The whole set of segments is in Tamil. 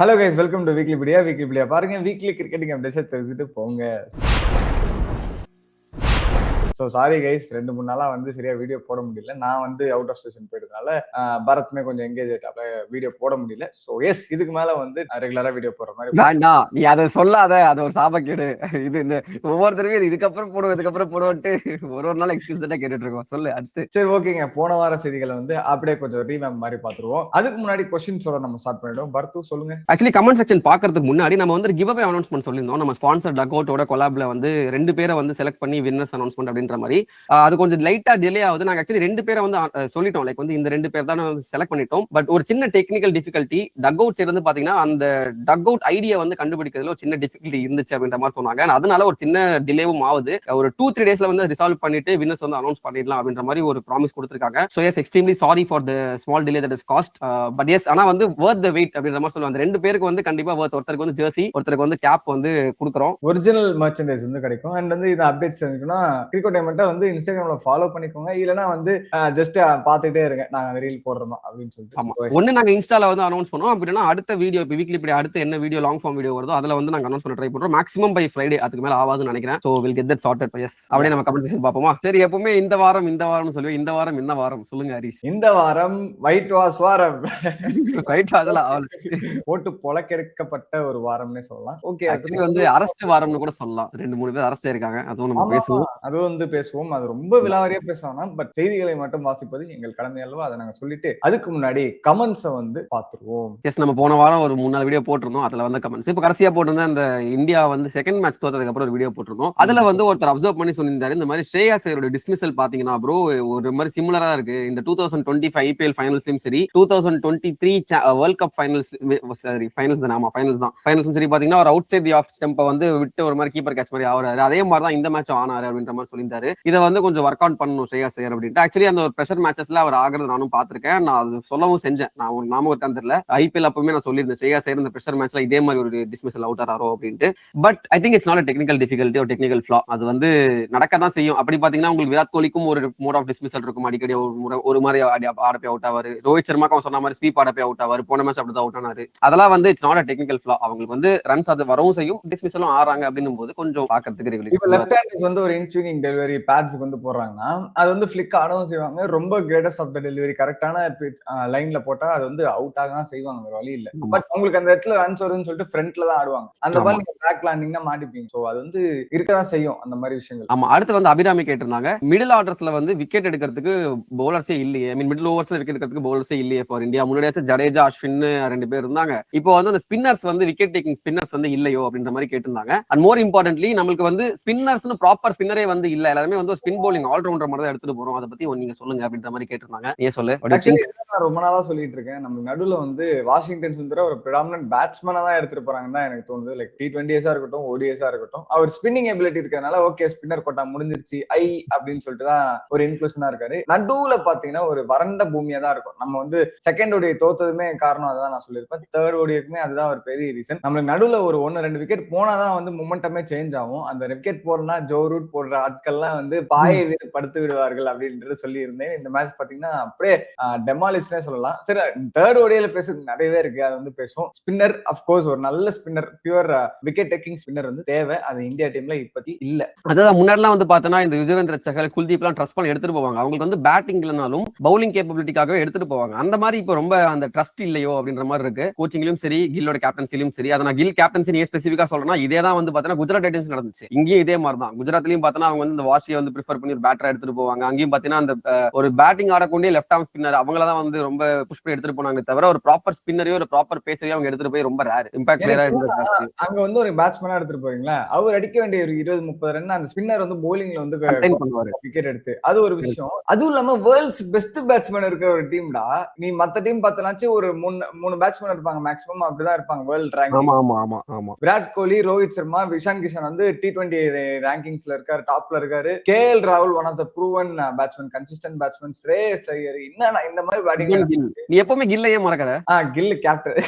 Hello guys, welcome to weekly பாருங்க. வீக்லி கிரிக்கெட்டிங் அப்டேட்ஸ் தெரிஞ்சுட்டு போங்க. ஸோ சாரி கைஸ், 2-3 நாளா சரியா வீடியோ போட முடியல. நான் அவுட் ஆஃப் ஸ்டேஷன் போயிட்டதுனால பரத்மே கொஞ்சம் எங்கேஜ் ஆயிட்டால வீடியோ போட முடியல. ஸோ எஸ், இதுக்கு மேல ரெகுலரா வீடியோ போடுற மாதிரி வேண்டாம். நீ அதை சொல்லாத, அது ஒரு சாபக்கேடு. இது இந்த ஒவ்வொருத்தருமே இதுக்கப்புறம் போடுவோன்ட்டு ஒரு நாள் எக்ஸ்கியூஸ் தான் கேட்டுட்டு இருக்கோம். சொல்லு அடுத்து. சரி, ஓகேங்க. போன வார செய்திகளை அப்படியே கொஞ்சம் ரீமேப் மாதிரி பாத்துருவோம். அதுக்கு முன்னாடி கொஸ்டின் சொல்ல நம்ம ஸ்டார்ட் பண்ணிடுவோம். பர்த்து சொல்லுங்க. ஆக்சுவலி கமெண்ட் செக்ஷன் பாக்குறதுக்கு முன்னாடி நம்ம கிவ் அவே அனௌன்ஸ்மெண்ட் சொல்லியிருந்தோம். நம்ம ஸ்பான்சர் டக்கோட்டோட கொலாப்ல 2 பேரை செலக்ட் பண்ணி வின்னர்ஸ் அனௌன்ஸ்மெண்ட் அப்படின்ற மாதிரி. அது கொஞ்சம் லைட்டா டிலே ஆகுது. நாங்க ஆக்சுவலி 2 பேரை சொல்லிட்டோம். லைக் இந்த 2 பேர் தான் செலக்ட் பண்ணிட்டோம். பட் ஒரு சின்ன டெக்னிக்கல் டிஃபிகல்ட்டி டக் அவுட் இருந்து பாத்தீங்கன்னா அந்த டக் அவுட் ஐடியா கண்டுபிடிக்கிறதுல ஒரு சின்ன டிஃபிகல்ட்டி இருந்துச்சு அப்படின்ற மாதிரி சொன்னாங்க. அதனால ஒரு சின்ன டிலேவும் ஆகுது. ஒரு 2-3 டேஸ்ல ரிசால்வ் பண்ணிட்டு வின்னர்ஸ் அனௌன்ஸ் பண்ணிடலாம் அப்படின்ற மாதிரி ஒரு ப்ராமிஸ் கொடுத்திருக்காங்க. So yes, extremely sorry for the small delay that is caused. But yes, ஆனா வர்த் த வெயிட் அப்படின்ற மாதிரி சொல்லுவாங்க. 2 பேருக்கு கண்டிப்பா வர்த். ஒருத்தருக்கு ஜெர்சி, ஒருத்தருக்கு கேப் கொடுக்குறோம். ஒரிஜினல் மர்ச்சன்டைஸ் கிடைக்கும். அண்ட் இது அப்டேட்ஸ் தெரிஞ்சுக்கணும்னா கிரிக்கோடைமெண்ட்டை இன்ஸ்டாகிராம்ல ஃபாலோ பண்ணிக்கோங்க. இல்லனா ஜஸ்ட் பாத்துட்டே இருங்க, நாங்க அந்த ரீல் போடுறோம் அப்படின்னு சொல்லிட்டு. ஒண்ணு நாங்க இன்ஸ்டால அனௌன்ஸ் பண்ணுவோம். அப்படின்னா அடுத்த வீடியோ வீக்லி இப்படி அடுத்து என்ன வீடியோ லாங் ஃபார்ம் வீடியோ வருதோ அதுல நாங்க அனௌன்ஸ் பண்ண ட்ரை பண்றோம். மேக்ஸிமம் பை ஃப்ரைடே, அதுக்கு மேல ஆவாதுன்னு நினைக்கிறேன். So will get that sorted. Yes, அப்படியே நம்ம கமெண்ட் செக்ஷன் பாப்போமா? சரி, எப்பவுமே இந்த வாரம் சொல்லுவேன். இந்த வாரம் என்ன வாரம் சொல்லுங்க ஹரிஷ். இந்த வாரம் ஒயிட் வாஷ் வாரம். ஒயிட் அதெல்லாம் போட்டு பொலக்கெடுக்கப்பட்ட ஒரு வாரம்னே சொல்லலாம். ஓகே, ஆக்சுவலி அரெஸ்ட் வாரம்னு கூட சொல்லலாம். 2-3 பேர் அரெஸ்ட் ஆயிருக்காங்க. அதுவும் நம்ம பேசுவோம். அது பேசுவோம். அது ரொம்ப விலாவரியா பேசலாம். பட் செய்திகளை மட்டும் வாசிப்பது எங்கள் கடமை அல்லவா? அதை நாங்க சொல்லிட்டு அதுக்கு முன்னாடி கமெண்ட்ஸை பாத்துருவோம். எஸ், நம்ம போன வாரம் ஒரு 3-4 வீடியோ போட்டிருந்தோம். அதுல கமெண்ட்ஸ் இப்ப கடைசியா போட்டிருந்தேன். இந்த இந்தியா செகண்ட் மேட்ச் தோத்ததுக்கு அப்புறம் ஒரு வீடியோ போட்டிருந்தோம். அதுல ஒருத்தர் அப்சர்வ் பண்ணி சொல்லியிருந்தாரு, இந்த மாதிரி ஸ்ரேயாஸ் ஐயரோட டிஸ்மிசல் பாத்தீங்கன்னா ப்ரோ ஒரு மாதிரி சிமிலரா இருக்கு. இந்த 2025 ஐபிஎல் ஃபைனல்ஸ்லயும் சரி, 2023 வேர்ல்ட் கப் ஃபைனல்ஸ் சரி பாத்தீங்கன்னா ஒரு அவுட் சைட் தி ஆஃப் ஸ்டம்பை விட்டு ஒரு மாதிரி கீப்பர் கேட்ச் மாதிரி ஆகிறாரு. அதே மாதிரி தான் இந்த மேட்ச் ஆனாரு அப்படின்ற மாதிரி சொல்லியிருந்தாரு. இதை கொஞ்சம் ஒர்க் அவுட் பண்ணணும் ஸ்ரேயாஸ் ஐயர் அப்படின்ட்டு. ஆக்சுவலி அந்த ஒரு ப்ரெஷர் மேட்சஸ்ல அவர் ஆகிறது நானும் பாத்திருக்கேன். நான் அது சொல்லவும் செஞ்சேன். நான் ஒரு நாம இருக்கான்னு தெரியல, ஐபிஎல் அப்பவுமே நான் சொல்லியிருந்தேன் ஸ்ரேயாஸ் ஐயர் இந்த ப்ரெஷர் மேட்ச்ல இதே மாதிரி ஒரு டிஸ்மிசல் அவுட் ஆறாரோ அப்படின்ட்டு. But I think it's not technical difficulty ஒரு டெக்னிக்கல் ஃபிளா. அது நடக்க தான் செய்யும். அப்படி பாத்தீங்கன்னா உங்களுக்கு விராட் கோலிக்கும் ஒரு மோட் ஆஃப் டிஸ்மிசல் இருக்கும். அடிக்கடி ஒரு மாதிரி ஆடப்பே அவுட் ஆவாரு. ரோஹித் சர்மாக்கு அவன் சொன்ன மாதிரி ஸ்வீப் ஆடப்பே அவுட் ஆவாரு. போன மேட்ச் அப்படிதான் அவுட் ஆனாரு. அதெல்லாம் இட்ஸ் நாட் டெக்னிக்கல் ஃபிளா. அவங்களுக்கு ரன்ஸ் அது வரவும் செய்யும், டிஸ்மிசலும் ஆறாங்க அப்படின்னும் போது கொஞ்சம் பாக்கிறதுக்கு இப்ப லெஃப்ட் ஹேண்டர்ஸ் ஒரு இன்ஸ்விங்கிங் டெலிவரி பேட்ஸ்க்கு போடுறாங்கன்னா அது ஃபிளிக் ஆடவும் செய்வாங்க. ரொம்ப கிரேட்டஸ்ட் ஆஃப் த டெலிவரி கரெக்டான லைன்ல போட்டா அது அவுட் ஆக தான் செய்வாங்க, வேற வழி இல்ல. பட் உங்களுக்கு அந்த இடத்துல ரன்ஸ் வருதுன்னு சொல்லிட்டு ஃப்ரண்ட்ல தான் ஆடுவாங்க. அந்த பால் நீங்க பேக் லேண்டிங்னா மாட்டிப்பீங்க. சோ அது இருக்கதான் செய்யும் அந்த மாதிரி விஷயங்கள். ஆமா, அடுத்து அபிராமி கேட்டிருந்தாங்க, மிடில் ஆர்டர்ஸ்ல விக்கெட் எடுக்கிறதுக்கு பவுலர்ஸே இல்லையே. ஐ மீன் மிடில் ஓவர்ஸ்ல விக்கெட் எடுக்கிறதுக்கு பவுலர்ஸே இல்லையே ஃபார் இந்தியா. முன்னாடியாச்சும் ஜடேஜா, அஸ்வின் 2 பேர் இருந்தாங்க. இப்போ அந்த ஸ்பின்னர்ஸ் விக்கெட் டேக்கிங் ஸ்பின்னர்ஸ் இல்லையோ அப்படின்ற மாதிரி கேட்டிருந்தாங்க. அண்ட் மோர் இம்பார்ட்டன்ட்லி நம்மளுக்கு ஸ்பின்னர்ஸ்னு ப்ராப்பர் ஸ்பின்னரே இல்ல. எல்லாருமே ஒரு ஸ்பின் பவுலிங் ஆல்ரவுண்டர் மாதிரி தான் எடுத்துட்டு போறோம். அதை பத்தி நீங்க சொல்லுங்க அப்படின்ற மாதிரி கேட்டிருந்தாங்க. நீ சொல்லு. நான் ரொம்ப நாளா சொல்லிட்டு இருக்கேன், நம்ம நடுவுல வாஷிங்டன் சுந்தர ஒரு பிரெடாமினன்ட் பேட்ஸ்மேனா தான் எடுத்துட்டு போறாங்கன்னு தான் எனக்கு தோணுது. லைக் T20s இருக்கட்டும், ODIs இருக்கட்டும், அவர் ஸ்பின்னிங் எபிலிட்டி இருக்கறனால ஓகே ஸ்பின்னர் கோட்டா முடிஞ்சிருச்சு அப்படின்னு சொல்லிட்டு தான் ஒரு இன்க்ளூஷனா இருக்காரு. நடுவுல பாத்தீங்கன்னா ஒரு வறண்ட பூமியா தான் இருக்கும். நம்ம செகண்ட் ஓடியை தோத்ததுமே காரணம் அதான் நான் சொல்லியிருப்பேன். தேர்ட் ஓடியக்குமே அதுதான் ஒரு பெரிய ரீசன். நம்மளுக்கு நடுவுல ஒரு 1-2 விக்கெட் போனாதான் மொமெண்டமே சேஞ்ச் ஆகும். அந்த விக்கெட் போறனா ஜோ ரூட் போடுற ஆட்கள்லாம் பாயை வீடு படுத்து விடுவார்கள் அப்படின்றது சொல்லி இருந்தேன். இந்த மேட்ச் பாத்தீங்கன்னா அப்படியே டெமாலிஷ்னே சொல்லலாம். சரி, தேர்ட் ஓடியில பேசுறது நிறையவே இருக்கு, அது பேசுவோம். ஸ்பின்னர் அப்கோர்ஸ் ஒரு நல்ல spinner, pure wicket taking spinner தேவை. அது இந்தியா டீம்ல இப்பத்தி இல்ல. அதான் முன்னாடிலாம் பார்த்தனா இந்த யுஜவேந்திர சஹல், குல்தீப் எல்லாம் ட்ரஸ்ட் பண்ணி எடுத்துட்டு போவாங்க. அவங்களுக்கு பேட்டிங் இல்லைனாலும் பவுலிங் கேப்பபிலிட்டிக்காகவே எடுத்துட்டு போவாங்க. அந்த மாதிரி இப்போ ரொம்ப அந்த ட்ரஸ்ட் இல்லையோ அப்படின்ற மாதிரி இருக்கு. கோச்சிங்லயும் சரி, கில்லோட கேப்டன்சிலும் சரி. அதை நான் கில் கேப்டன்சி ஏன் ஸ்பெசிஃபிக்கா சொல்றேன்னா, இதே தான் பார்த்தீங்கன்னா குஜராத் டைட்டன்ஸ் நடந்துச்சு. இங்கேயும் இதே மாதிரி தான். குஜராத்லயும் பார்த்தா அவங்க இந்த வாஷியை ப்ரிஃபர் பண்ணி ஒரு பேட்டரா எடுத்துட்டு போவாங்க. அங்கேயும் பார்த்தீங்கன்னா அந்த ஒரு பேட்டிங் ஆடக்கூடிய லெஃப்ட் ஆர்ம் ஸ்பின்னர் அவங்கள தான் ரொம்ப புஷ் பண்ணி எடுத்துட்டு போனாங்க. தவிர ஒரு ப்ராப்பர் ஸ்பின்னரையோ ஒரு ப்ராப்பர் பேசரையோ அவங்க எடுத்துட்டு போய் ரொம்ப ரேர். இம்பாக்ட் பிளேயரா அங்க ஒரு பேட்ஸ்மேனா எடுத்துட்டு போறீங்களா, அவர் அடிக்க வேண்டிய ஒரு 20-30 ரன் அந்த ஸ்பின்னர் போலிங்ல விக்கெட் எடுத்து, அது ஒரு விஷயம். அதுவும் இல்லாம வேர்ல்ட்ஸ் பெஸ்ட் பேட்ஸ்மேன் இருக்கிற ஒரு டீம்டா. நீ மத்த டீம் பார்த்தனாச்சு ஒரு 3 பேட்ஸ்மேன் இருப்பாங்க மேக்ஸிமம், அப்படிதான் இருப்பாங்க world ranking. Virat Kohli, Rohit Sharma, Ishan Kishan T20 ரேங்கிங்ஸ்ல இருக்காரு, டாப்ல இருக்காரு. KL ராகுல் one of the proven batsman, consistent batsman. Shreyas Iyer, என்ன இந்த மாதிரி பேட்டிங் நீ எப்பவுமே கில்லையே மறக்கல. கில் கேப்டன்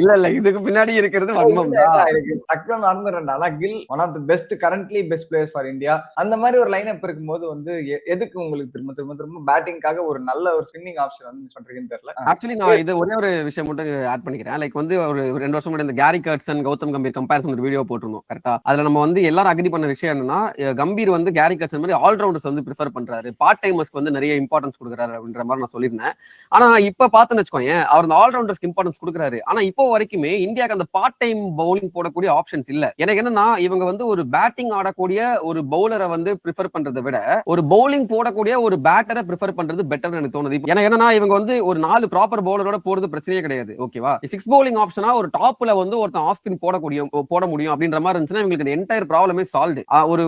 இல்ல இதுக்கு பின்னாடி இருக்கிறது வன்மம் தான். எனக்கு டக்குனு மறந்துடுறேன்டா. ஆனா Gill one of the best currently best players for India. அந்த மாதிரி ஒரு லைனப் இருக்கும்போது வந்து எதுக்கு உங்களுக்கு திரும்ப திரும்ப திரும்ப பேட்டிங்காக ஒரு நல்ல ஒரு ஸ்பின்னிங் ஆப்ஷன் வந்து மிஸ் பண்றீங்கன்னு தெரியல. ஆக்சுவலி நான் இது ஒரே ஒரு விஷயம் மட்டும் ஆட் பண்ணிக்கிறேன். லைக் வந்து ஒரு 2 வருஷம் முன்னாடி இந்த கேரி கர்ட்சன் கௌதம் கம்பீர் கம்பேரிசன் ஒரு வீடியோ போட்டிருந்தோம் கரெக்டா. அதுல நம்ம வந்து எல்லாரும் அக்ரி பண்ண விஷயம் என்னன்னா, கம்பீர் வந்து கேரி கர்ட்சன் மாதிரி ஆல்ரவுண்டர்ஸ் வந்து ப்ரிஃபர் பண்றாரு, பார்ட் டைமர்ஸ்க்கு வந்து நிறைய இம்பார்ட்டன்ஸ் கொடுக்குறாரு அப்படின்ற மாதிரி நான் சொல்லியிருந்தேன். ஆனா இப்ப பாத்துன்னு வச்சுக்கோங்க, அவர் அந்த ஆல்ரவுண்டர்ஸ்க்கு இம்பார்ட்டன்ஸ் கொடுக்குறாரு. ஆனா இப்போ வரைக்குமே இந்தியாவுக்கு அந்த பார்ட் டைம் பவுலிங் போடக்கூடிய ஆப்ஷன்ஸ் இல்ல. எனக்கு என்னன்னா, இவங்க வந்து ஒரு பேட்டிங் ஆடக்கூடிய ஒரு பவுலரை வந்து ப்ரிஃபர் பண்றதை விட ஒரு பவுலிங் போடக்கூடிய ஒரு பேட்டரை ப்ரிஃபர் பண்றது பெட்டர்னு எனக்கு தோணுது. எனக்கு என்னன்னா, இவங்க வந்து ஒரு 4 ப்ராப்பர் பவுலரோட போறது பிரச்சனையே கிடையாது. ஓகேவா, 6 பவுலிங் ஆப்ஷனா ஒரு டாப்ல வந்து ஒருத்தன் ஆஃப் ஸ்பின் போட முடியும் அப்படின்ற மாதிரி இருந்துச்சுன்னா இவங்களுக்கு இந்த என்டையர் ப்ராப்ளமே சால்வ்.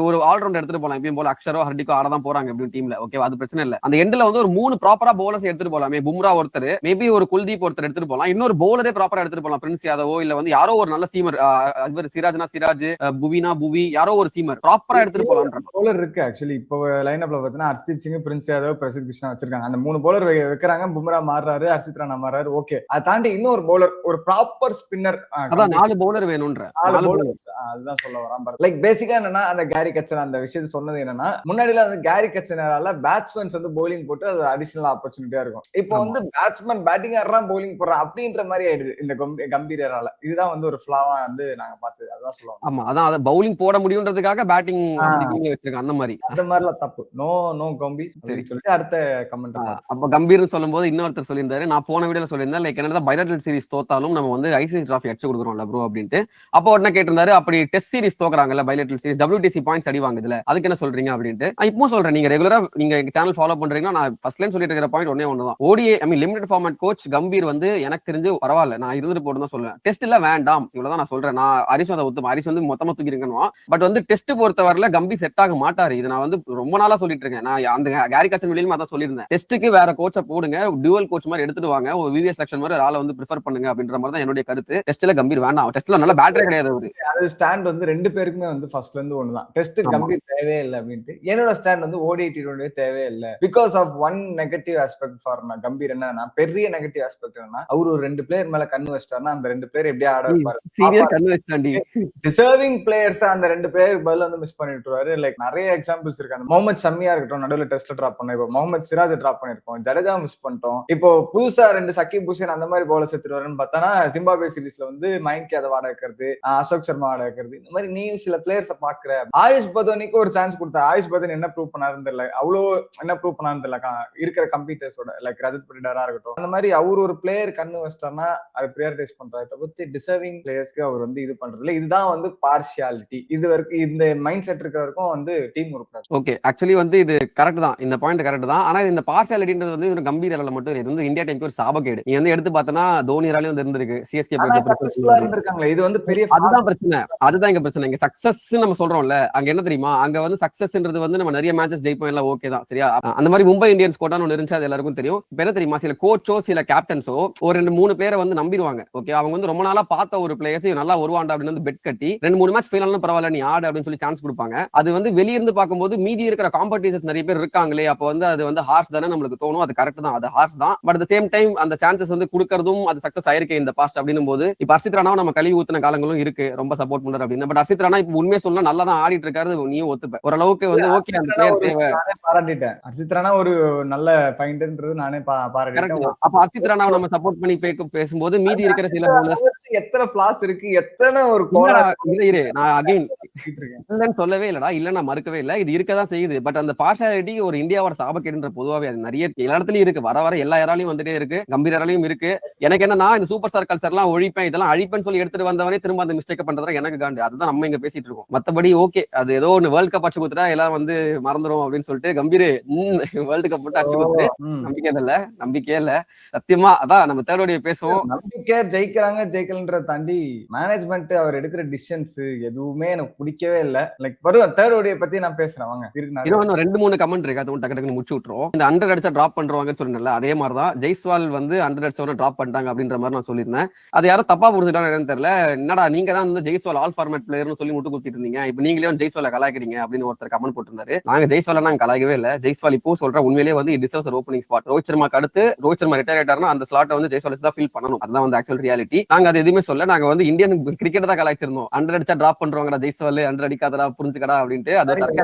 ஒரு ஆல்ரவுண்டர் எடுத்துட்டு போலாம். எப்பயும் போல அக்ஷரோ ஹர்திக்கோ ஆடதான் போறாங்க எப்படி டீம்ல. ஓகேவா, அது பிரச்சனை இல்ல. அந்த எண்ட்ல வந்து ஒரு 3 ப்ராப்பரா பவுலர்ஸ் எடுத்துட்டு போலாமே. பும்ரா ஒருத்தர், மேபி ஒரு குல்தீப் ஒருத்தர் எடுத்துட்டு போலாம். இன்னொரு பவுலரே ப்ராப்பரா எடுத்துட்டு போலாம். பிரின்ஸ் யாதவோ இல்ல வந்து யாரோ ஒரு நல்ல சீமர், சிராஜ்னா சிராஜ், புவினா புவி, யாரோ ஒரு சீமர் ப்ராப்பரா எடுத்துட்டு போலாம். பவுலர் இருக்கு ஆக்சுவலி. இப்போ லைனப்ல பாத்தீங்கன்னா ஹர்ஷ்தீப் சிங், பிரின்ஸ் யாதவ், பிரசித் கிருஷ்ணா வச்சிருக்காங்க. அந்த 3 பவுலர் வைக்கிறாங்க. பும்ரா மாறுறாரு, ஹர்ஷித் ராணா மாறுறாரு. ஓகே, அதை தாண்டி இன்னொரு பவுலர், ஒரு ப்ராப்பர் ஸ்பின்னர், அதான் 4 பவுலர் வேணும்ன்ற. 4 பவுலர்ஸ். அதுதான் சொல்ல வரான். லைக் பேசிக்கா என்னன்னா, அந்த கேரி கட்சன் அந்த விஷயத்தை சொன்னது என்னன்னா, முன்னாடில வந்து கேரி கட்சனால பேட்ஸ்மேன்ஸ் வந்து பவுலிங் போட்டு அது அடிஷனல் ஆப்பர்ச்சுனிட்டியா இருக்கும். இப்போ வந்து பேட்ஸ்மேன் பேட்டிங் ஆடுறான், பவுலிங் போடுறான் அப்படின்ற மாதிரி ஆயிடுது இந்த கம்பீரால. இதுதான் வந்து ஒரு ஃபிளாவா வந்து நாங்க பார்த்தது. அதான் சொல்லுவோம். ஆமா, அதான் அத பவுலிங் போட முடியும்ன்றதுக்காக பேட்டிங் வச்சிருக்காங்க அந்த மாதிரி. அந்த மாதிரிலாம் தப்பு. நோ கம்பி அப்படின்னு சொல்லிட்டு அடுத்த கமெண்ட். அப்ப கம்பீர்னு சொல்லும்போது இன்னொருத்தர் சொல்லியிருந்தாரு, நான் போன வீடியோல சொல்லியிருந்தேன், லைக் என்னதான் பைலேட்டரல் சீரிஸ் தோத்தாலும் நம்ம வந்து ஐசிசி டிராஃபி அடிச்சு கொடுக்குறோம்ல ப்ரோ அப்படின்ட்டு. அப்போ உடனே கேட்டிருந்தாரு, அப்படி டெஸ்ட் சீரிஸ் தோக்குறாங்கல்ல பைலேட்டரல் சீரிஸ், WTC பாயிண்ட்ஸ் அடி வாங்குதுல, அதுக்கு என்ன சொல்றீங்க அப்படின்ட்டு. இப்போ சொல்றேன், நீங்க ரெகுலரா நீங்க சேனல் ஃபாலோ பண்றீங்கன்னா நான் ஃபர்ஸ்ட் லைன் சொல்லிட்டு இருக்கிற பாயிண்ட் ஒன்னே ஒண்ணுதான். ODI limited format coach Gambhir வந்து எனக்கு தெரிஞ்சு பரவாயில்ல, நான் இருந்துட்டு போட்டு தான் சொல்லுவேன். டெஸ்ட் இல்ல வேண்டாம், இவ்வளவுதான் நான் சொல்றேன். நான் ஹரிஸ் அதை ஒத்துமா, ஹரிஸ் வந்து மொத்தமா தூக்கிருக்கணும். பட் வந்து டெஸ்ட் பொறுத்தவரையில கம்பீர் செட் ஆக மாட்டாரு. இது நான் வந்து ரொம்ப நாளா சொல்லிட்டு இருக்கேன். நான் அந்த கேரி கட்சன் வெளியிலும் அதான் சொல்லியிருந்தேன். டெஸ்ட்டுக்கு வேற கோச்சை போடுங்க, டியூவல் கோச் மாதிரி எடுத்துட்டு வாங்க, ஒரு விவிஎஸ் செலக்ஷன் மாதிரி ஆளை வந்து ப்ரிஃபர் பண்ணுங்க அப்படின்ற மாதிரி தான் என்னுடைய கருத்து. டெஸ்ட்ல கம்பீர் வேண்டாம். டெஸ்ட்ல நல்ல பேட்டரே கிடையாது அவரு. அது ஸ்டாண்ட் வந்து 2 பேருக்குமே வந்து ஃபர்ஸ்ட்ல இருந்து ஒண்ணுதான். டெஸ்ட் கம்பீர் தேவையே இல்லை அப்படின்ட்டு. என்னோட ஸ்டாண்ட் வந்து ODI T20 தேவையே இல்லை. Because of one negative aspect for Gambhir. என்னன்னா, பெரிய நெகட்டிவ் ஆஸ்பெக்ட் என்னன்னா, அவரு ஒரு 2 பிளேயர் மேல கண்ணு வச்சிட்டாருன்னா அந்த 2 பேர் எப்படியா ஆட வைப்பாரு. சீரியஸ் கண்ணு வச்சாண்டி. டிசர்விங் பிளேயர்ஸ் அந்த 2 பேருக்கு பதில் வந்து மிஸ் பண்ணிட்டுருவாரு. லைக் நிறைய எக்ஸாம்பிள்ஸ் இருக்கு. முகமது ஷமியா இருக்கட்டும், நடுவில் டெஸ்ட்ல டிராப் பண்ணோம். இப்போ முகமது சிராஜ் டிராப் பண்ணிருக்கோம், ஜடேஜா மிஸ் பண்ணிட்டோம். இப்போ புதுசா 2 சக்கீப் ஹுசேன் அந்த மாதிரி பவுலர் சேர்த்துருவாருன்னு பார்த்தா ஜிம்பாப்வே சீரிஸ்ல வந்து மயங்க் யாதவ் ஆட வைக்கிறது, அசோக் சர்மா ஆட வைக்கிறது, இந்த மாதிரி நீ சில பிளேயர்ஸ் பாக்குற. ஆயுஷ் பதோனிக்கு ஒரு சான்ஸ் கொடுத்தா ஆயுஷ் பதன் என்ன ப்ரூவ் பண்ணாருன்னு தெரியல. அவ்வளோ என்ன ப்ரூவ் பண்ணாருன்னு தெரியல இருக்கிற கம்பீட்டர்ஸோட. லைக் ரஜத் பட்டிடாரா இருக்கட்டும், அந்த மாதிரி அவர் ஒரு பிளேயர் கண்ணு வச்சிட்டாருன்னா அதை ப்ரியாரிட்டைஸ் பண்றாரு தவிர்த்து டிசர்விங் பிளேயர்ஸ்க்கு அவர் வந்து இது பண்றது இல்லை. இதுதான் வந்து பார்ஷியாலிட்டி. இது வரைக்கும் இந்த மைண்ட் செட் இருக்கிறவருக்கும் வந்து டீம் உறுப்பினர். ஓகே, ஆக்சுவலி வந்து இது கரெக்ட் தான், இந்த பாயிண்ட் கரெக்ட் தான். ஆனா இந்த பார்ஷியாலிட்டின்றது வந்து ஒரு கம்பீர் அளவுல மட்டும் இது வந்து இந்தியா டீமுக்கு ஒரு சாபக்கேடு. நீ வந்து எடுத்து பார்த்தனா தோனிராலையும் வந்து இருந்திருக்கு, சிஎஸ்கே இருந்திருக்காங்களே. இது வந்து பெரிய அதுதான் பிரச்சனை. அதுதான் இங்க பிரச்சனை. இங்க சக்சஸ் நம்ம சொல்றோம்ல, அங்க என்ன தெரியுமா, அங்க வந்து சக்சஸ்ன்றது வந்து நம்ம நிறைய மேட்சஸ் ஜெயிப்போம் எல்லாம் ஓகே தான், சரியா. அந்த மாதிரி மும்பை இந்தியன்ஸ் கோட்டான்னு ஒன்று இருந்துச்சு, அது எல்லாருக்கும் தெரியும். இப்ப என்ன தெரியுமா, சில கோச்சோ சில கேப்டன்ஸோ ஒரு 2-3 பேரை வந்து நம்பிடுவாங்க. ஓகே, அவங்க வந்து ரொம்ப நாளா பார்த்த ஒரு பிளேயர்ஸ் நல்லா வருவாண்டா அப்படின்னு வந்து பெட் கட்டி 2-3 மேட்ச் ஃபெயில் ஆனாலும் பரவாயில்ல நீ ஆடு அப்படின்னு சொல்லி சான்ஸ் கொடுப்பாங்க. அது வந்து வெளியிருந்து பார்க்கும்போது மீதி இருக்கிற காம்படிட்டர்ஸ் நிறைய பேர் இருக்காங்களே, அப்போ வந்து அது வந்து ஹார்ஸ் தானே நம்மளுக்கு தோணும். அது கரெக்ட் தான், அது ஹார்ஸ் தான். பட் அட் சேம் டைம் அந்த சான்சஸ் வந்து கொடுக்கறதும் அது சக்சஸ் ஆயிருக்கு இந்த பாஸ்ட் அப்படின்னும் போது. இப்ப ஹர்ஷித் ராணாவும் நம்ம கழுவி ஊத்தின காலங்களும் இருக்கு, ரொம்ப சப்போர்ட் பண்றாரு அப்படின்னு. பட் ஹர்ஷித் ராணா இப்ப உண்மையை சொல்லலாம் நல்லா தான் ஆடிட்டு இருக்காரு, நீயும் ஒத்துப்ப ஓரளவுக்கு வந்து ஓகே. அந்த பிளேயர் தேவை, பாராட்டிட்டேன். ஹர்ஷித் ராணா ஒரு நல்ல ஃபைண்டர்ன்றது நானே பாராட்டிட்டேன். அப்ப ஹர்ஷித் ராணாவை நம்ம சப்போர்ட் பண்ணி பேசும்போது மீதி இருக்கிற சில பவுலர்ஸ் எத்தனை ஃபிளாஸ் இருக்கு, எத்தனை ஒரு இரு நான் அகைன் இல்லன்னு சொல்லவே இல்லடா, இல்ல நான் மறுக்கவே இல்லை, இது இருக்கதான் செய்யுது. பட் அந்த பார்ஷியாலிட்டி ஒரு இந்தியாவோட சாபக்கேடுன்ற பொதுவாகவே அது நிறைய எல்லா இடத்துலயும் இருக்கு, வர வர எல்லா யாராலையும் வந்துட்டே இருக்கு, கம்பீராலையும் இருக்கு. எனக்கு என்னன்னா இந்த சூப்பர் ஸ்டார் கல்ச்சர் எல்லாம் ஒழிப்பேன் இதெல்லாம் அழிப்பேன் சொல்லி எடுத்துட்டு வந்தவனே திரும்ப அந்த மிஸ்டேக் பண்றதா எனக்கு காண்டு. அதுதான் நம்ம இங்க பேசிட்டு இருக்கோம். மத்தபடி ஓகே, அது ஏதோ ஒன்னு வேர்ல்ட் கப் அடிச்சு கொடுத்துட்டா எல்லாரும் வந்து மறந்துடும் அப்படின்னு சொல்லிட்டு கம்பீர் வேர்ல்டு கப் மட்டும் அடிச்சு கொடுத்து நம்பிக்கையே இல்ல சத்தியமா. அதான் நம்ம தேர்ட் பேசுவோம். நம்பிக்கை ஜெயிக்கிறாங்க ஜெயிக்கலன்ற தாண்டி மேனேஜ்மெண்ட் அவர் எடுக்கிற டிசிஷன்ஸ் எதுவுமே எனக்கு பிடிக்கவே இல்ல. லைக் வரும் தேர்ட் ஓடியை பத்தி நான் பேசுறேன் வாங்க. இன்னும் 2-3 கமெண்ட் இருக்கு, அது டக்கு டக்குன்னு முடிச்சு விட்டுரும். இந்த 100 அடிச்சா டிராப் பண்றவாங்கன்னு சொன்னல, அதே மாதிரிதான் ஜெய்ஸ்வால் வந்து 100 அடிச்சவன டிராப் பண்ணிட்டாங்க அப்படின்ற மாதிரி நான் சொல்லியிருந்தேன். அது யாரும் தப்பா புரிஞ்சுட்டான்னு தெரியல. என்னடா நீங்க தான் வந்து ஜெய்ஸ்வால் ஆல் ஃபார்மேட் பிளேயர்னு சொல்லி முட்டு குத்திட்டு இருந்தீங்க, இப்ப நீங்களே ஜெய்ஸ்வாலை கலாய்க்கிறீங்க அப்படின்னு ஒருத்தர் கமெண்ட் போட்டிருந்தாரு. நாங்க ஜெய்ஸ்வாலை நாங்க கலாய்க்கவே இல்ல. ஜெய்ஸ்வால் இப்போ சொல்ற உண்மையிலேயே வந்து டிசர்வ்ஸ் ஓப்பனிங் ஸ்பாட். ரோஹித் சர்மாக்கு அடுத்து ரோஹித் சர்மா ரிட்டையர் ஆயிட்டாருன்னா அந்த ஸ்லாட்டை வந்து ஜெய்ஸ்வால் தான் ஃபில் பண்ணணும். அதான் வந்து ஆக்சுவல் ஆக்சுவல் ரியாலிட்டி. நாங்க அது எதுவுமே சொல்ல, நாங்க வந்து இந்தியன் கிரிக்கெட் தான் கலாய்ச்சிருந்தோம். 100 அடிச்சா டிராப் பண்றவங்கடா ஜெய்ஸ்வால், 100 அடிக்காதடா புரிஞ்சுக்கடா அப்படின்ட்டு. அது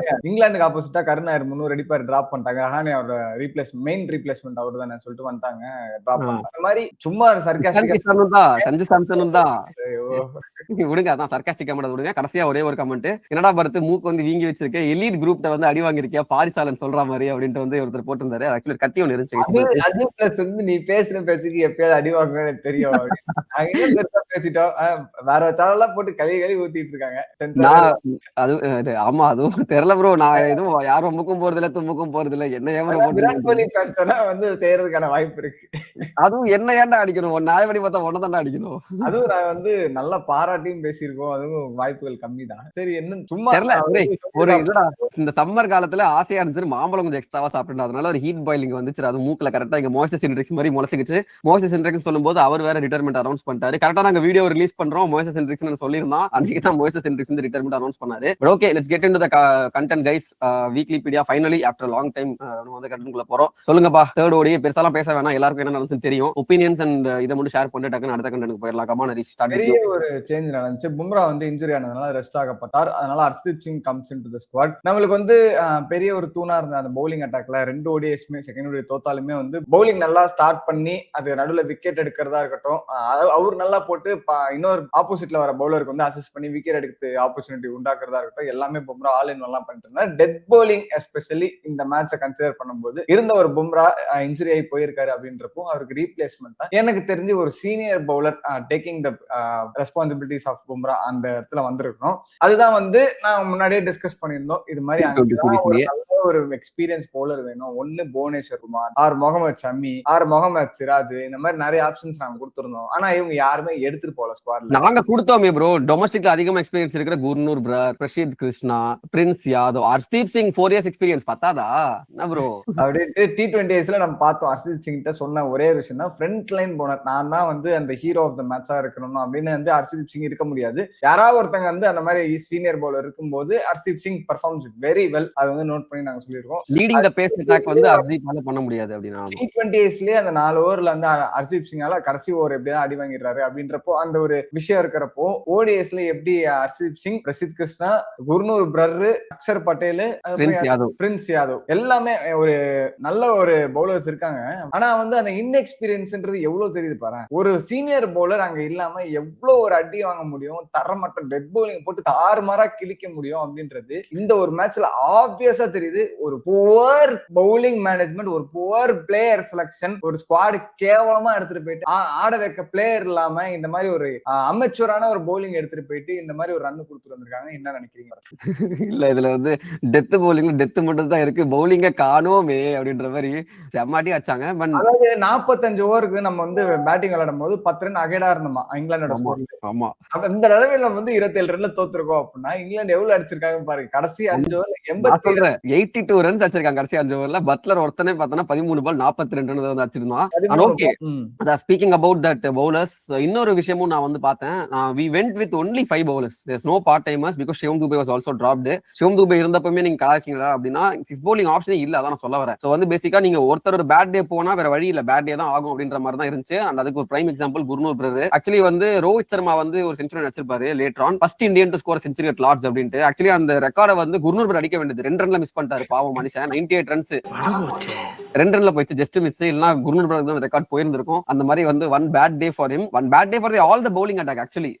இங்கிலாந்துக்கு ஆப்போசிட்டா கருணாயர் 300 அடிப்பார் டிராப் பண்ணிட்டாங்க. ரஹானே அவரோட மெயின் ரீப்ளேஸ்மெண்ட் அவர் தானே சொல்லிட்டு வந்துட்டாங்க, டிராப் பண்ணாங்க. அந்த மாதிரி சும்மா சர்காஸ்டிக்கா சஞ்சு சாம்சனும் தான் விடுங்க, அதான் சர்காஸ்டிக்கா மட்டும் விடுங்க. கடைசியா ஒரே ஒரு கமெண்ட், என்னடா பரத்து மூக்கு வந்து வீங்கி வச்சிருக்க, எலீட் குரூப்ல வந்து அடி வாங்கிருக்கியா பாரிசாலன் சொல்ற மாதிரி அப்படின்ட்டு வந்து ஒருத்தர் போட்டிருந்தாரு. ஆக்சுவலி கட்டி ஒன்று இருந்துச்சு. அது பிளஸ் வந்து நீ பேசுற பேச்சுக்கு எப்பயாவது அடி வாங்க தெரியும் பேசிட்டோம். வேற சேனல்லாம் போட்டு கழுவி ஊத்திட்டு இருக்காங்க. ஆமா, அதுவும் தெரியல ப்ரோ. நான் எதுவும் யாரும் முக்கும் போறது இல்ல, தும்முக்கும் போறது இல்ல. என்ன ஏமா விராட் கோலி ஃபேன்ஸ் வந்து செய்யறதுக்கான வாய்ப்பு இருக்கு. அதுவும் என்ன ஏன்டா அடிக்கணும், நியாயப்படி பார்த்தா ஒன்ன தானே அடிக்கணும். அதுவும் நான் வந்து நல்ல பாராட்டியும் பேசியிருக்கோம். அதுவும் வாய்ப்புகள் கம்மி தான். சரி, என்ன சும்மா ஒரு இதுடா, இந்த சம்மர் காலத்துல ஆசையா இருந்துச்சு மாம்பழம் கொஞ்சம் எக்ஸ்ட்ராவா சாப்பிட்டு, அதனால ஒரு ஹீட் பாயிலிங் வந்துச்சு. அது மூக்குல கரெக்டா இங்க மோய்சஸ் இன்ட்ரிக்ஸ் மாதிரி முளைச்சிக்கிச்சு. மோய்சஸ் இன்ட்ரிக்ஸ் சொல்லும்போது அவர் வேற ரிட்டையர்மெண்ட் அனௌன்ஸ் பண்ணிட்டாரு. கரெக்டா நாங்க வீடியோ ரிலீஸ் பண்றோம், மோய்சஸ் இன்ட்ரிக்ஸ் சொல்லியிருந்தோம். அன்னைக்கு தான் மோய்சஸ் இன்ட்ரிக்ஸ் வந்து ரிட்டையர்மெண்ட் அனௌன்ஸ் பண்ணாரு. But okay, let's get into the content guys. Weeklypedia finally after long time நம்ம வந்து கண்டென்ட்குள்ள போறோம். சொல்லுங்கப்பா, தேர்ட் ஓடி பெருசாலாம் பேச வேணாம், எல்லாருக்கும் என்ன நடந்துச்சுன்னு தெரியும். ஒபினியன்ஸ் அண்ட் இதை மட்டும் ஷேர் பண்ணிட்டு டக்குன்னு அடுத்த கண்டென்ட்க்கு போயிடலாம். Come on Harish, start. பெரிய ஒரு சேஞ்ச் நடந்துச்சு. பும்ரா வந்து இன்ஜுரி ஆனதுனால ரெஸ்ட் ஆகப்பட்டார். அதனால Harshdeep Singh comes into the squad. நம்மளுக்கு வந்து பெரிய ஒரு தூணா இருந்த அந்த பவுலிங் அட்டாக்ல 2 ஓடிஎஸ்மே செகண்ட் ஓடி தோத்தாலுமே வந்து பவுலிங் நல்லா ஸ்டார்ட் பண்ணி அது நடுவில் விக்கெட் எடுக்கிறதா இருக்கட்டும், அவர் நல்லா போட்டு இன்னொரு ஆப்போசிட்ல வர பவுலருக்கு வந்து அசிஸ்ட் பண்ணி விக்கெட் எடுத்து ஆப்பர்ச்சுனிட்டி உண்டாக்குறதா இருக்கட்டும், எல்லாமே பும்ரா ஆல் இன் ஒன்லாம் பண்ணிட்டு இருந்தார். டெத் பவுலிங் எஸ்பெஷலி இந்த மேட்சை கன்சிடர் பண்ணும்போது இருந்த ஒரு பும்ரா இன்ஜுரி ஆகி போயிருக்காரு அப்படின்றப்போ அவருக்கு ரீப்ளேஸ்மெண்ட் எனக்கு தெரிஞ்சு ஒரு senior bowler taking the responsibilities of Bumrah அந்த இடத்துல வந்திருக்கணும். அதுதான் வந்து நான் முன்னாடியே டிஸ்கஸ் பண்ணியிருந்தோம். இது மாதிரி ஒரு எக்ஸ்பீரியன்ஸ் பவுலர் வேணும். ஒன்னு புவனேஸ்வர் குமார், ஆர் முகமது ஷமி, ஆர் முகமது சிராஜ், இந்த மாதிரி நிறைய ஆப்ஷன்ஸ் நாங்க கொடுத்திருந்தோம். ஆனா இவங்க யாருமே எடுத்துட்டு போல ஸ்குவாட்ல. நாங்க கொடுத்தோமே ப்ரோ. டொமஸ்டிக்ல அதிகமா எக்ஸ்பீரியன்ஸ் இருக்கிற குர்னூர் பிரர், பிரஷித் கிருஷ்ணா, பிரின்ஸ் யாதவ், ஹர்ஷ்தீப் சிங் 4 இயர்ஸ் எக்ஸ்பீரியன்ஸ் பத்தாதா என்ன ப்ரோ? அப்படின்ட்டு T20 நம்ம பார்த்தோம். ஹர்ஷ்தீப் சிங் கிட்ட சொன்ன ஒரே விஷயம் தான், ஃப்ரண்ட் லைன் போனர் நான் தான் வந்து அந்த ஹீரோ ஆஃப் த மேட்சா இருக்கணும் அப்படின்னு வந்து ஹர்ஷ்தீப் சிங் இருக்க முடியாது. யாராவது ஒருத்தங்க வந்து அந்த மாதிரி சீனியர் பவுலர் இருக்கும்போது Harshdeep Singh performs very well. அது வந்து நோட் பண்ணி நாங்க சொல்லிருக்கோம். லீடிங் தி பேஸ் அட்டாக் வந்து ஹர்ஷ்தீப்பால பண்ண முடியாது அப்படினா T20ஸ்லயே அந்த 4 ஓவர்ல வந்து ஹர்ஷ்தீப் சிங்கால கடைசி ஓவர் எப்படியா அடி வாங்கிடுறாரு அப்படின்றப்போ அந்த ஒரு விஷயம் இருக்கிறப்போ, ஓடிஎஸ்ல எப்படி ஹர்ஷ்தீப் சிங், பிரசித் கிருஷ்ணா, குர்னூர் பிரர், அக்ஷர் பட்டேல், பிரின்ஸ் யாதவ் எல்லாமே ஒரு நல்ல ஒரு பவுலர்ஸ் இருக்காங்க. ஆனா வந்து அந்த இன்எக்ஸ்பீரியன்ஸ்ன்றது எவ்வளவு தெரியுது பாரு. ஒரு சீனியர் பவுலர் அங்க இல்லாம எவ்வளவு ஒரு அடி வாங்க முடியும், தரமற்ற டெத் பவுலிங் போட்டு தாறுமாறா கிழிக்க முடியும் அப்படின்றது இந்த ஒரு மேட்ச்ல ஆப்வியஸா தெரியுது. ஒரு புவர் பவுலிங் மேனேஜ்மெண்ட், ஒரு புவர் பிளேயர் செலக்ஷன், ஒரு ஸ்குவாட் கேவலமா எடுத்துட்டு போயிட்டு ஆட வைக்க பிளேயர் இல்லாம இந்த மாதிரி ஒரு அமெச்சூரான ஒரு பவுலிங் எடுத்துட்டு போயிட்டு இந்த மாதிரி ஒரு ரன் கொடுத்துட்டு வந்திருக்காங்க. என்ன நினைக்கிறீங்க? இல்ல இதுல வந்து டெத் பவுலிங்ல டெத் மட்டும் தான் இருக்கு, பவுலிங்க காணோமே அப்படின்ற மாதிரி செம்மாட்டி வச்சாங்க. அதாவது 45 ஓவருக்கு நம்ம வந்து பேட்டிங் விளையாடும் போது 10 ரன் அகைடா இருந்தோமா இங்கிலாந்தோட ஸ்கோர். ஆமா, இந்த நிலைமையில வந்து 27 ரன்ல தோத்துருக்கோம் அப்படின்னா இங்கிலாந்து எவ்வளவு அடிச்சிருக்காங்க பாருங்க. கடைசி 5 ஓவர்ல 82 ரன்ஸ் அடிச்சிருக்காங்க. கடைசி 5 ஓவர்ல பட்லர் ஒருத்தனே பார்த்தா 13 பால் 42 ரன் வந்து அடிச்சிருந்தான். Okay, speaking about that bowlers, இன்னொரு விஷயமும் நான் வந்து பார்த்தேன். we went with only 5 bowlers. there's no part timers because Shivam Dube was also dropped. Shivam Dube இருந்தப்பமே நீங்க கலாய்ச்சீங்களா அப்படின்னா 6 bowling ஆப்ஷனே இல்ல, அதான் நான் சொல்ல வரேன். சோ வந்து பேசிக்கா நீங்க ஒருத்தர் ஒரு பேட் டே போனா வேற வழி இல்ல, பேட் டே தான் ஆகும் அப்படின்ற மாதிரி தான் இருந்துச்சு. அண்ட் அதுக்கு ஒரு prime example Gurnoor Brar. Actually வந்து ரோஹித் சர்மா வந்து ஒரு செஞ்சுரி அடிச்சிருப்பாரு later on, first Indian to score century at Lord's அப்படின்ட்டு. ஆக்சுவலி அந்த ரெக்கார்டை வந்து குர்னூர் பிரர் அடிக்க வேண்டியது 2 ரன்ல மிஸ் பண்ணிட்டாரு பாவம் மனுஷன். 98 ரன்ஸ் 2 ரன்ல போயிடுச்சு, ஜஸ்ட் மிஸ். இல்லனா குர்னூர் பிரர் தான் ரெக்கார்ட் போயிருந்திருக்கும். அந்த மாதிரி வந்து one bad day for him, one bad day for all the bowling attack. Actually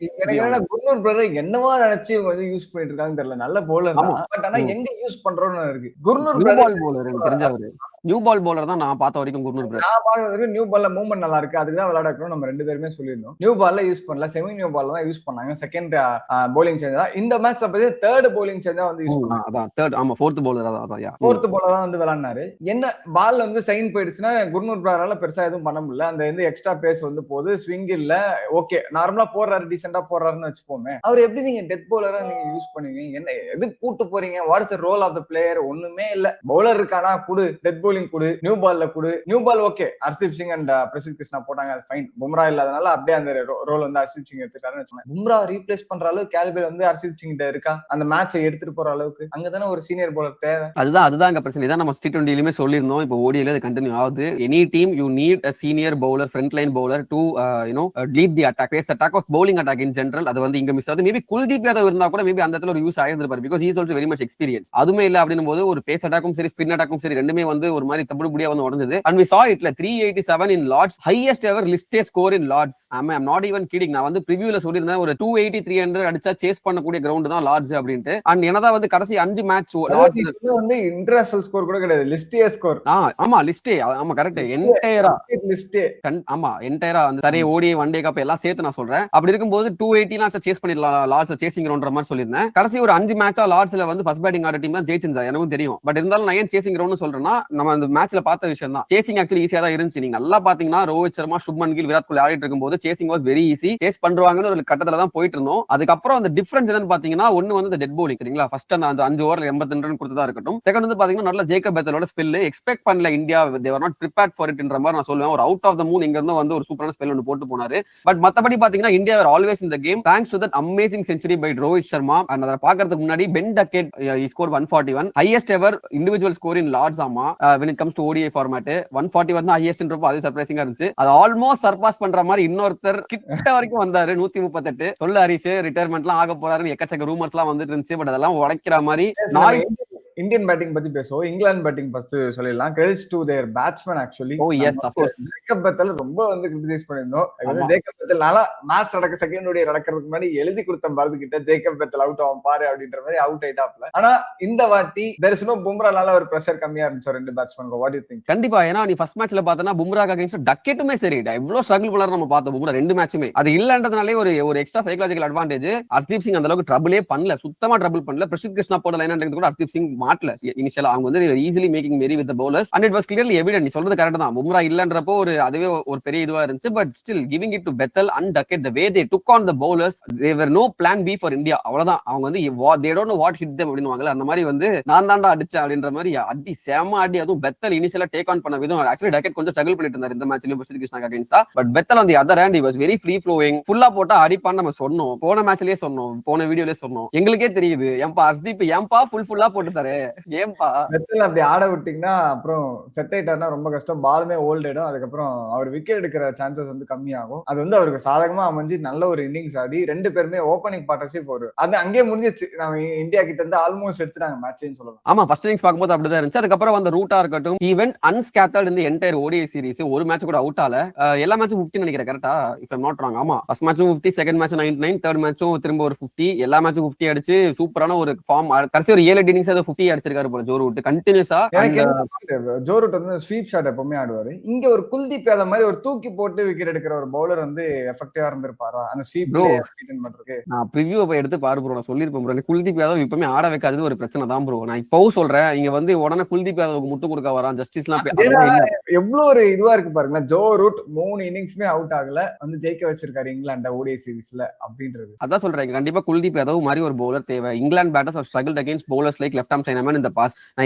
Gurnoor Brar என்னவா நினைச்சு வந்து யூஸ் பண்ணிட்டு இருக்காங்கன்னு தெரியல. நல்ல பவுலர் தான், பட் ஆனா எங்க யூஸ் பண்றோம்னு இருக்கு. குர்னூர் பால் பவுலர் எனக்கு தெரிஞ்சவரு நியூ பால் பவுலர் தான் நான் பார்த்த வரைக்கும். குர்னூர் பிரர் நான் பார்த்த வரைக்கும் நியூ பால்ல மூவ்மெண்ட் நல்லா இருக்கு, அதுக்கு தான் விளையாடணும் நம்ம 2 பேருமே சொல்லியிருந்தோம். நியூ பால்ல யூஸ் பண்ணல, செமி நியூ பால்ல தான் யூஸ் பண்ணாங்க. செகண்ட் பவுலிங் சேஞ்ச் தான் இந்த மேட்ச்ல பத்தி தேர்ட் பவுலிங் சேஞ்சா வந்து யூஸ் பண்ணாங்க. அதான் தேர்ட், ஆமா ஃபோர்த் பவுலர் அதான் ஃபோர்த் பவுலர் தான் வந்து விளையாடினாரு. என்ன பால் வந்து சைன் போயிடுச்சுன்னா குர்னூர் பிரரால பெருசா எதுவும் பண்ண முடியல. அந்த வந்து எக்ஸ்ட்ரா பேஸ் வந்து போது, ஸ்விங் இல்ல, ஓகே நார்மலா போடுறாரு, டீசெண்டா போடுறாருன்னு வச்சுப்போமே. அவர் எப்படி நீங்க டெத் பவுலரா நீங்க யூஸ் பண்ணுவீங்க? என்ன எது கூட்டு போறீங்க? What is the role of the player? ஒண்ணுமே இல்ல. பவுலர் இருக்கானா குடு, டெத் போலிங் கொடு, நியூ பால்ல கொடு. New ball okay, Harshdeep Singh and Prasidh Krishna போட்டாங்க, அது ஃபைன். பும்ரா இல்லாதனால அப்படியே அந்த ரோல் வந்து ஹர்ஷதீப் சிங் எடுத்துட்டாருன்னு வச்சுக்கோங்க. பும்ரா ரீப்ளேஸ் பண்ற அளவுக்கு கேலிபர் வந்து ஹர்ஷதீப் சிங் கிட்ட இருக்கா? அந்த மேட்சை எடுத்துட்டு போற அளவுக்கு அங்கதானே ஒரு சீனியர் பவுலர் தேவை. அதுதான் அங்க பிரச்சனை. இதான் நம்ம T20லயுமே சொல்லியிருந்தோம். இப்போ ஓடியில அது கண்டினியூ ஆகுது. Any team you need a senior bowler, front line bowler to lead the attack, pace attack of bowling attack in general. அது வந்து இங்க மிஸ் ஆகுது. மேபி குல்தீப் யாதவ் இருந்தா கூட மேபி அந்த இடத்துல ஒரு யூஸ் ஆயிருந்திருப்பாரு. Because he is also very much experience. அதுமே இல்ல அப்படின்னும் போது ஒரு பேஸ் அட்டாக்கும் சரி, ஸ்பின் அட்டாக்கும் சரி, ரெண்டுமே வந்து ஒரு மாதிரி தப்புடியா வந்து உடஞ்சது. And we saw it 387 in Lords, highest ever listed score in Lords. I'm not even kidding. நான் வந்து ப்ரிவியூல சொல்லியிருந்தேன் ஒரு 280 300 அடிச்சா சேஸ் பண்ணக்கூடிய கிரவுண்ட் தான் லார்ட்ஸ் அப்படின்ட்டு. அண்ட் என்னதான் வந்து கடைசி 5 மேட்ச் லார்ட்ஸ் வந்து இன்டர்நேஷனல் ஸ்கோர் கூட கிடையாது, லிஸ்டே ஸ்கோர். ஆமா லிஸ்டே, ஆமா கரெக்ட், என்டையரா லிஸ்டே. ஆமா என்டையரா அந்த சரி ஓடிஐ ஒன் டே கப் எல்லாம் சேர்த்து நான் சொல்றேன். அப்படி இருக்கும்போது 280 சேஸ் பண்ணிடலாம் லார்ட்ஸ், சேசிங் ரவுண்ட்ற மாதிரி சொல்லியிருந்தேன். கடைசி ஒரு 5 மேட்சா லார்ட்ஸ்ல வந்து ஃபர்ஸ்ட் பேட்டிங் ஆடுற டீம் தான் ஜெயிச்சிருந்தா எனக்கும் தெரியும். பட் இருந்தாலும் நான் ஏன் சேசிங் ரவுண்ட் சொல்றேன்னா, நம்ம அந்த மேட்ச்ல பார்த்த விஷயம் தான். சேசிங் ஆக்சுவலி ஈஸியா தான் இருந்துச்சு. நீங்க நல்லா பாத்தீங்கன்னா ரோஹித் சர்மா, சுப்மன் கில், விராட் கோலி ஆடிட்டு இருக்கும்போது chasing was very easy. Chase பண்றாங்கன்னு ஒரு கட்டத்துல தான் போயிட்டு இருந்தோம். அதுக்கப்புறம் அந்த டிஃபரன்ஸ் என்னன்னு பாத்தீங்கன்னா, ஒன்னு வந்து டெட் பவுலிங் சரிங்களா. ஃபர்ஸ்ட் அந்த 5 ஓவர்ல 82 ரன் கொடுத்ததா இருக்கட்டும். செகண்ட் வந்து பாத்தீங்கன்னா நல்ல ஜேக்கப் பெத்தலோட ஸ்பெல் எக்ஸ்பெக்ட் பண்ணல India, they are not prepared for இட்ன்ற மாதிரி நான் சொல்லுவேன். ஒரு அவுட் ஆஃப் த மூன் இங்க இருந்து வந்து ஒரு சூப்பரான ஸ்பெல் ஒன்று போட்டு போனாரு. பட் மத்தபடி பாத்தீங்கன்னா India are always in the game thanks to that amazing century by Rohit Sharma. And அதை பாக்குறதுக்கு முன்னாடி Ben Duckett score 141, highest ever individual score in Lord's. ஆமா when it comes to ODI format 141 தான் ஹையஸ்ட்ன்றப்போ அது சர்ப்ரைசிங்கா இருந்துச்சு. அது ஆல்மோஸ்ட் சர்பாஸ் பண்ற மாதிரி இன்னொருத்தர் கிட்ட வரைக்கும் வந்தாரு 138. சொல்ல ஹரிஷ் ரிட்டையர்மெண்ட்லாம் ஆக போறாருன்னு எக்கச்சக்க ரூமர்ஸ் எல்லாம் வந்துட்டு இருந்துச்சு. பட் அதெல்லாம் உடைக்கிற மாதிரி இந்தியன் பேட்டிங் பத்தி பேசுவோம். இங்கிலாந்து பேட்டிங் ஃபர்ஸ்ட் சொல்லிடலாம். Credits to their batsmen actually. Oh yes of course. Jacob Bethell ரொம்ப வந்து கிரிட்டிசைஸ் பண்ணிருந்தோம். ஜேக்கப் பெத்தல் நல்லா மேட்ச் நடக்க செகண்ட் ஓடி நடக்கிறதுக்கு முன்னாடி எழுதி கொடுத்த பாரதி கிட்ட ஜேக்கப் பெத்தல் அவுட் ஆகும் பாரு அப்படின்ற மாதிரி அவுட் ஆயிட்டாப்ல. ஆனா இந்த வாட்டி தேர் இஸ் நோ பும்ரானால ஒரு பிரஷர் கம்மியா இருந்துச்சு ரெண்டு பேட்ஸ்மேனுக்கு. What you think? கண்டிப்பா. ஏன்னா நீ ஃபர்ஸ்ட் மேட்ச்ல பார்த்தனா பும்ராக்கு அகைன்ஸ்ட் டக்கெட்டுமே சரி இவ்வளவு ஸ்ட்ரகிள் பண்ணாரு நம்ம பார்த்தோம். பும்ரா ரெண்டு மேட்சுமே அது இல்லன்றதுனாலே ஒரு extra psychological advantage. Harshdeep Singh அந்த அளவுக்கு ட்ரபிளே பண்ணல, சுத்தமா ட்ரபிள் பண்ணல. பிரசித் கிருஷ்ணா போட லைன் அண்ட் கூட ஹர்ஷதீப் சிங் மாட்டல. இனிஷியல் அவங்க வந்து ஈஸிலி மேக்கிங் மெரி with the bowlers and it was clearly evident. நீ சொல்றது கரெக்ட் தான். பும்ரா இல்லன்றப்போ அதுவே ஒரு பெரிய இதுவா இருந்துச்சு. But still giving it to Bethel and Duckett the way they took on the bowlers, there were no plan B for India. அவ்வளவுதான். அவங்க வந்து they don't know what hit them அப்படினுவாங்கல, அந்த மாதிரி வந்து நான் தான்டா அடிச்சேன் அப்படின்ற மாதிரி அடி சேம அடி. அதுவும் பெத்தல் இனிஷியலா டேக் ஆன் பண்ண விதம் ஆக்சுவலி டக்கெட் கொஞ்சம் ஸ்ட்ரகிள் பண்ணிட்டு இருந்தார் இந்த மேட்ச்லயும் பிரசித் கிருஷ்ணா அகைன்ஸ்டா. But Bethell on the other hand he was very free flowing. ஃபுல்லா போட்டா அடிப்பான்னு நம்ம சொன்னோம், போன மேட்ச்லயே சொன்னோம், போன வீடியோலயே சொன்னோம். எங்களுக்கே தெரியுது ஏன்பா ஹர்ஷதீப் ஏன்பா ஃபுல்லா போட்டுட்டாரு, ஏன்பா பெத்தல் அப்படி ஆட விட்டீங்கன்னா அப்புறம் செட் ஆயிட்டாருன்னா ரொம்ப கஷ்டம். பாலுமே ஓல்ட் ஆயிடும். அதுக்கப்புறம் அவர் விக்கெட் எடுக்கிற சான்சஸ் வந்து கம்மியாகும். அது வந்து அவருக்கு சாதகமா அமைஞ்சு நல்ல ஒரு இன்னிங்ஸ் ஆடி ரெண்டு பேருமே ஓப்பனிங் பார்ட்னர்ஷிப் அது அங்கேயே முடிஞ்சிச்சு. நம்ம இந்தியா கிட்ட இருந்து ஆல்மோஸ்ட் எடுத்துட்டாங்க மேட்ச்னு சொல்லலாம். ஆமா ஃபர்ஸ்ட் இன்னிங்ஸ் பார்க்கும்போது அப்படிதான் இருந்துச்சு. அதுக்கப்புறம் அந்த ரூட்டா இருக்கட்டும், ஈவென்ட் அன்ஸ்கேத்தர்ட் இந்த என்டையர் ODI சீரிஸ். ஒரு மேட்ச் கூட அவுட் ஆல. எல்லா மேட்சும் 50 நினைக்கிறேன் கரெக்டா, இஃப் ஐம் நாட் ராங். ஆமா ஃபர்ஸ்ட் மேட்சும் 50, செகண்ட் மேட்ச் 99, தேர்ட் மேட்சும் திரும்ப ஒரு 50, எல்லா மேட்சும் 50 அடிச்சு சூப்பரான ஒரு ஃபார்ம். கடைசி ஒரு 7 இன்னிங்ஸ் 50 அடிச்சிருக்காரு போல ஜோ ரூட் கண்டினியூஸா. ஜோ ரூட் வந்து ஸ்வீப் ஷாட் எப்பவுமே ஆடுவாரு. இங்க ஒரு குல்தீப் யாதவ் மாதிரி ஒரு தூக்கி போட்டு விக்கெட் எடுக்கிற ஒரு பவுலர் வந்து எஃபெக்டிவா இருந்திருப்பாரா அந்த ஸ்வீப் பண்றதுக்கு? நான் ப்ரிவியூ போய் எடுத்து பாரு ப்ரோ, நான் சொல்லிருப்பேன் ப்ரோ. குல்தீப் யாதவ் இப்பவுமே ஆட வைக்காதது ஒரு பிரச்சனை தான் ப்ரோ. நான் இப்பவும் சொல்றேன், இங்க வந்து உடனே குல்தீப் யாதவுக்கு முட்டு கொடுக்க வரான் ஜஸ்டிஸ்லாம் எவ்வளவு ஒரு இதுவா இருக்கு பாருங்க. ஜோ ரூட் 3 இன்னிங்ஸ்மே அவுட் ஆகல, வந்து ஜெயிக்க வச்சிருக்காரு இங்கிலாந்து ODI சீரிஸ்ல அப்படின்றது. அதான் சொல்றேன், கண்டிப்பா குல்தீப் யாதவ் மாதிரி ஒரு பவுலர் தேவை. England batters have struggled against bowlers like left arm Chinaman in the past.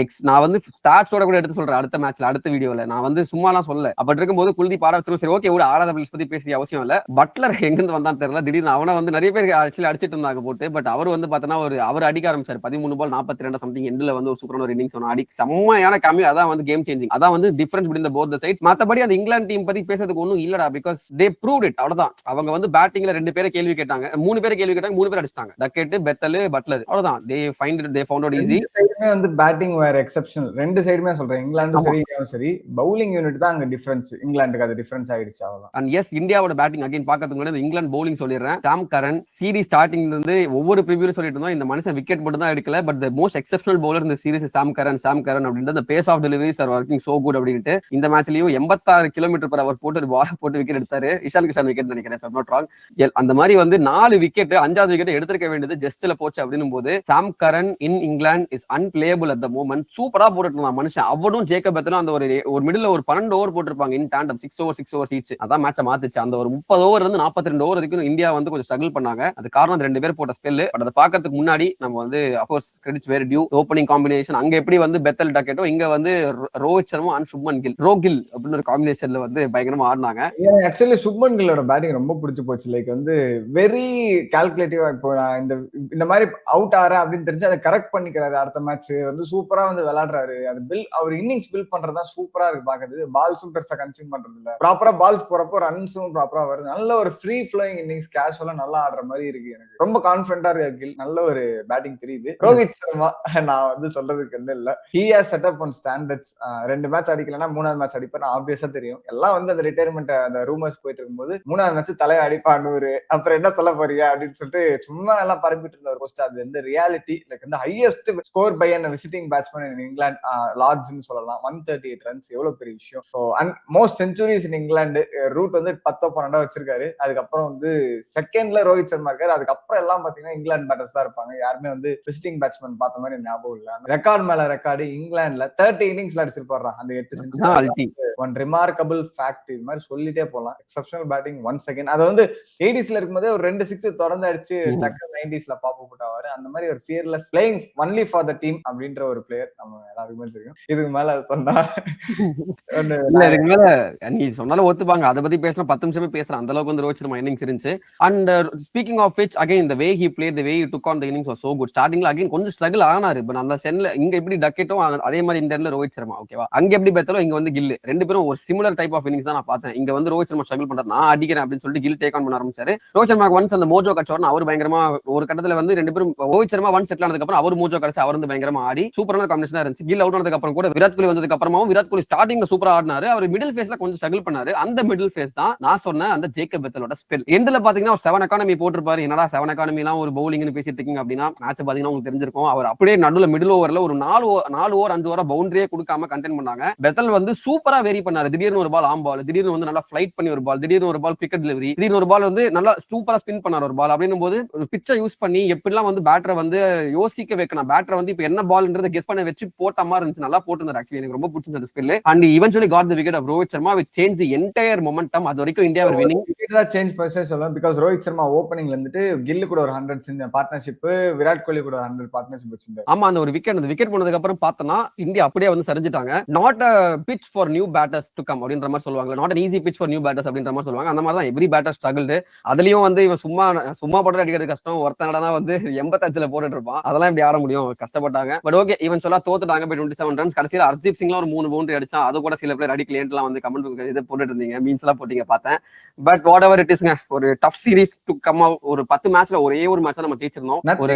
நான் வந்து ஸ்டாட்ஸோட கூட எடுத்து சொல்றேன் அடுத்த மேட்ச்ல, அடுத்த வீடியோல. நான் வந்து சும்மாலாம் சொல்ல. அப்படி இருக்கும்போது குல்தீப் ஆட வச்சிரும். சரி ஓகே, ஒரு ஆடாத பிளேஸ் பத்தி பேசிய அவசியம் இல்ல. பட்லர் எங்க இருந்து வந்தான்னு தெரியல, திடீர்னு அவனை வந்து நிறைய பேர் ஆக்சுவலி அடிச்சிட்டு இருந்தாங்க போட்டு. பட் அவர் வந்து பார்த்தனா அவர் அடிக்க ஆரம்பிச்சாரு. 13 பால் 42 சம்திங் எண்ட்ல வந்து ஒரு சூப்பரான ஒரு இன்னிங்ஸ் ஒன்று அடி செம்மையான கம்மி. அதான் வந்து கேம் சேஞ்சிங். அதான் வந்து difference between both the sides. மத்தபடி அந்த இங்கிலாந்து டீம் பத்தி பேசுறதுக்கு ஒன்றும் இல்லடா, பிகாஸ் தே ப்ரூவ்ட் இட். அவ்வளவுதான். அவங்க வந்து பேட்டிங்ல 2 பேரை கேள்வி கேட்டாங்க, 3 பேரை கேள்வி கேட்டாங்க, 3 பேர் அடிச்சிட்டாங்க. Duckett, Bethell, Butler. அவ்வளவுதான். They found out easy. சைடுமே வந்து பேட்டிங் வேற எக்ஸெப்ஷனல். ரெண்டு சைடுமே சொல்றேன், இங்கிலாந்து சரி இந்தியாவும் சரி, பவுலிங் யூனிட் தான் அங்க டிஃபரன்ஸ். இங்கிலாந்துக்கு அது டிஃபரன்ஸ் ஆயிடுச்சு அவ்வளவுதான். அண்ட் எஸ், இந்தியாவோட பேட்டிங் அகைன் பார்க்கிறதுக்கு முன்னாடி இங்கிலாந்து பவுலிங் சொல்லிடுறேன். சாம் கரன் சீரிஸ் ஸ்டார்டிங்ல இருந்து ஒவ்வொரு ப்ரிவியூல சொல்லிட்டு இருந்தோம், இந்த மனுஷன் விக்கெட் மட்டும் தான் எடுக்கல, but the most exceptional bowler இந்த சீரிஸ் சாம் கரன் அப்படின்ற அந்த pace of deliveries are working so good அப்படின்ட்டு. இந்த மேட்ச்லயும் 86 km/h போட்டு ஒரு பால் போட்டு விக்கெட் எடுத்தாரு. இஷான் கிஷான் விக்கெட் நினைக்கிறேன், if I'm not wrong. அந்த மாதிரி வந்து 4 விக்கெட், 5வது விக்கெட் எடுத்திருக்க வேண்டியது ஜஸ்ட்ல போச்சு அப்படின்னும் போது Sam Curran in England is unplayable at the moment. சூப்பரா போட்டுட்டு இருந்தான் மனுஷன். அவனும் ஜேக்கப் பெத்தலும் அந்த ஒரு மிடில் ஒரு 12 ஓவர் போட்டிருப்பாங்க இன் டாண்டம், 6 ஓவர் ஈச். அதான் மேட்சை மாத்துச்சு. அந்த ஒரு 30 ஓவர் இருந்து 42 ஓவர் வரைக்கும் இந்தியா வந்து கொஞ்சம் ஸ்ட்ரகிள் பண்ணாங்க. அது காரணம் 2 பேர் போட்ட ஸ்பெல். பட் அதை பாக்கிறதுக்கு முன்னாடி நம்ம வந்து அஃப்கோர்ஸ் கிரெடிட்ஸ் வேர் டியூ. ஓப்பனிங் காம்பினேஷன் அங்க எப்படி வந்து பெத்தல் டக்கெட்டோ இங்க வந்து ரோஹித் சர்மா அண்ட் சுப்மன் கில், ரோகில் அப்படின்னு ஒரு காம்பினேஷன்ல வந்து பயங்கரமா ஆடினாங்க. ஆக்சுவலி சுப்மன் கில்லோட பேட்டிங் ரொம்ப பிடிச்சு போச்சு. லைக் வந்து வெரி கால்குலேட்டிவா, இப்போ நான் இந்த மாதிரி அவுட் ஆறேன் அப்படின்னு தெரிஞ்சு அதை கரெக்ட் பண்ணிக்கிறாரு. அடுத்த மேட்ச் வந்து சூப்பரா வந்து விளையாடுறாரு. அது அவர் இன்னிங்ஸ் பில்ட் பண்றதா சூப்பரா இருக்கு பாக்குறது. பால்ஸும் பெருசா கன்சியூம் பண்றது இல்ல, ப்ராப்பரா பால்ஸ் போறப்போ ரன்ஸும் ப்ராப்பரா வருது. நல்ல ஒரு ஃப்ரீ ஃப்ளோயிங் இன்னிங்ஸ், கேஷுவலா நல்லா ஆடுற மாதிரி இருக்கு. எனக்கு ரொம்ப கான்பிடண்டா இருக்கு கில். நல்ல ஒரு பேட்டிங் தெரியுது. ரோஹித் சர்மா நான் வந்து சொல்றதுக்கு வந்து இல்ல, he has set up an standards. 2 match அடிக்கலன்னா 3வது மேட்ச் அடிப்பா ஆப்வியஸா தெரியும். எல்லாம் வந்து அந்த ரிட்டையர்மெண்ட் அந்த ரூமர்ஸ் போயிட்டு இருக்கும்போது 3வது மேட்ச் தலையை அடிப்பா 100, அப்புறம் என்ன சொல்ல போறீங்க அப்படின்னு சொல்லிட்டு சும்மா எல்லாம் பரப்பிட்டு இருந்த ஒரு போஸ்ட். அது வந்து ரியாலிட்டி. லைக் வந்து highest score by and visiting batsman in England, லார்ட்ஸ்னு சொல்லலாம். 138 ரன்ஸ் எவ்வளவு பெரிய விஷயம். So and most centuries in England. Root வந்து 10-12 வச்சிருக்காரு. அதுக்கப்புறம் வந்து செகண்ட்ல ரோஹித் சர்மா இருக்காரு. அதுக்கப்புறம் எல்லாம் பாத்தீங்கன்னா இங்கிலாந்து பேட்டர்ஸ் தான் இருப்பாங்க. யாருமே வந்து விசிட்டிங் பேட்ஸ்மேன் பார்த்த மாதிரி ஞாபகம் இல்ல. ரெக்கார்ட் மேல ரெக்கார்டு. இங்கிலாந்துல 30 இன்னிங்ஸ்ல அடிச்சிருப்பாரு அந்த 8 செஞ்சுரி. One remarkable fact. இது மாதிரி சொல்லிட்டே போலாம். Exceptional batting once again. அது வந்து 80ஸ்ல இருக்கும்போதே ஒரு 2 6 தொடர்ந்து அடிச்சு டக்கு 90ஸ்ல பாப் அவுட் ஆவாரு. அந்த மாதிரி ஒரு fearless playing only for the team அப்படின்ற ஒரு பிளேயர் நம்ம எல்லாருக்குமே தெரியும். இதுக்கு மேல சொன்னா இல்ல, இதுக்கு மேல நீ சொன்னாலும் ஒத்துப்பாங்க. அதை பத்தி பேசுறேன், 10 நிமிஷமே பேசுறேன். அந்த அளவுக்கு வந்து ரோஹித் சர்மா இன்னிங்ஸ் இருந்துச்சு. And speaking of which again the way he played, the way he took on the innings was so good. ஸ்டார்டிங்ல அகைன் கொஞ்சம் ஸ்ட்ரகிள் ஆனாரு. பட் அந்த சென்ல இங்க எப்படி டக்கெட்டும் அதே மாதிரி இந்த இடத்துல ரோஹித் சர்மா, ஓகேவா, அங்க எப்படி பெத்தலும் இங்க வந்து கில், 2 பேரும் ஒரு சிமிலர் டைப் ஆஃப் இன்னிங்ஸ் தான் நான் பார்த்தேன். இங்க வந்து ரோஹித் சர்மா ஸ்ட்ரகிள் பண்றாரு, நான் அடிக்கிறேன் அப்படின்னு சொல்லிட்டு கில் டேக் ஆன் பண்ண ஆரம்பிச்சாரு. ரோஹித் சர்மா ஒன்ஸ் அந்த மோஜோ கட்சோர்னு அவர் பயங்கரமா ஒரு கட்டத்துல வந்து 2 பேரும் ரோஹித் சர்மா ஒன்ஸ் செட்டில் ஆனதுக்கு அப்புறம் அவர் மோஜோ கட்சி அவர் வந்து பயங்கரமா ஆடி சூப்பரான காம்பினேஷனா இருந்துச்சு. கில் அவுட் ஆனதுக்கு அப்புறம் கூட விராட் கோலி வந்ததுக்கு அப்புறமாவும் விராட் கோலி ஸ்டார்டிங்ல சூப்பரா ஆடினாரு. அவர் மிடில் ஃபேஸ்ல கொஞ்சம் ஸ்ட்ரகிள் பண்ணாரு. அந்த மிடில் ஃபேஸ் தான் நான் சொன்ன அந்த ஜேக்கப் பெத்தலோட ஸ்பெல். எண்ட்ல பாத்தீங்கன்னா ஒரு 7 எக்கானமி போட்டிருப்பாரு. என்னடா 7 எக்கானமி எல்லாம் ஒரு பவுலிங்னு பேசிட்டு இருக்கீங்க அப்படின்னா, மேட்ச் பாத்தீங்கன்னா உங்களுக்கு தெரிஞ்சிருக்கும். அவர் அப்படியே நடுவுல மிடில் ஓவர்ல ஒரு 4 ஓவர் 5 ஓவரா பவுண்டரியே கொடுக்காம கண்டெயின் பண்ணாங்க. பெத்தல் வந்து சூப்பரா வேரி பண்ணாரு. திடீர்னு ஒரு பால் ஆம் பால், திடீர்னு வந்து நல்லா ஃபிளைட் பண்ணி ஒரு பால், திடீர்னு ஒரு பால் கிரிக்கெட் டெலிவரி, திடீர்னு ஒரு பால் வந்து நல்லா சூப்பரா ஸ்பின் பண்ணார் ஒரு பால். அப்படின்னும் போது ஒரு பிச்சை யூஸ் பண்ணி எப்படிலாம் வந்து பேட்டரை வந்து யோசிக்க வைக்கணும், பேட்டரை வந்து இப்ப என்ன பால்ன்றதை கெஸ் பண்ண வச்சு போட்ட மாதிரி இருந்துச்சு. நல்லா போட்டிருந்தாரு. ஆக்சுவலி எனக்கு ரொம்ப பிடிச்சிருந்தது spell. And eventually got the wicket of Rohit Sharma which changed the entire momentum. அது வரைக்கும் India were winning. Wicket change per se சொல்லலாம். பிகாஸ் ரோஹித் சர்மா ஓப்பனிங்ல இருந்துட்டு கில் கூட ஒரு 100 செஞ்ச பார்ட்னர்ஷிப், விராட் கோலி கூட 100 பார்ட்னர்ஷிப் வச்சிருந்தாரு. ஆமா, அந்த ஒரு விக்கெட் போனதுக்கு அப்புறம் பார்த்தனா இந்தியா அப்படியே வந்து சரிஞ்சிட்டாங்க. Not a pitch for new batters to come அப்படின்ற மாதிரி சொல்லுவாங்க. Not an easy pitch for new batters அப்படின்ற மாதிரி சொல்லுவாங்க. அந்த மாதிரி தான் எவ்ரி பேட்டர் ஸ்ட்ரகிள்டு. அதுலயும் வந்து இவன் சும்மா போட்டு அடிக்கிறது கஷ்டம். ஒருத்தனடா வந்து 85ல போட்டுட்டு இருப்பான். அதெல்லாம் இப்படி ஆட முடியும், கஷ்டப்பட்டாங்க. பட் ஓகே, ஈவன் சொல்லா தோத்துட்டாங்க பை 27 ரன்ஸ். கடைசியில் ஹர்தீப் சிங்ல ஒரு 3 பவுண்டரி அடிச்சான். அது கூட சில பேர் அடிக்கலேன்ட்லாம் வந்து கமெண்ட் இது போட்டுட்டு இருந்தீங்க, மீன்ஸ் எல்லாம் போட்டீங்க பார்த்தேன். பட் வாட் எவர் இட் இஸ்ங்க, ஒரு tough series to come out. ஒரு 10 மேட்ச்ல ஒரே ஒரு மேட்ச் நம்ம ஜெயிச்சிருந்தோம். ஒரு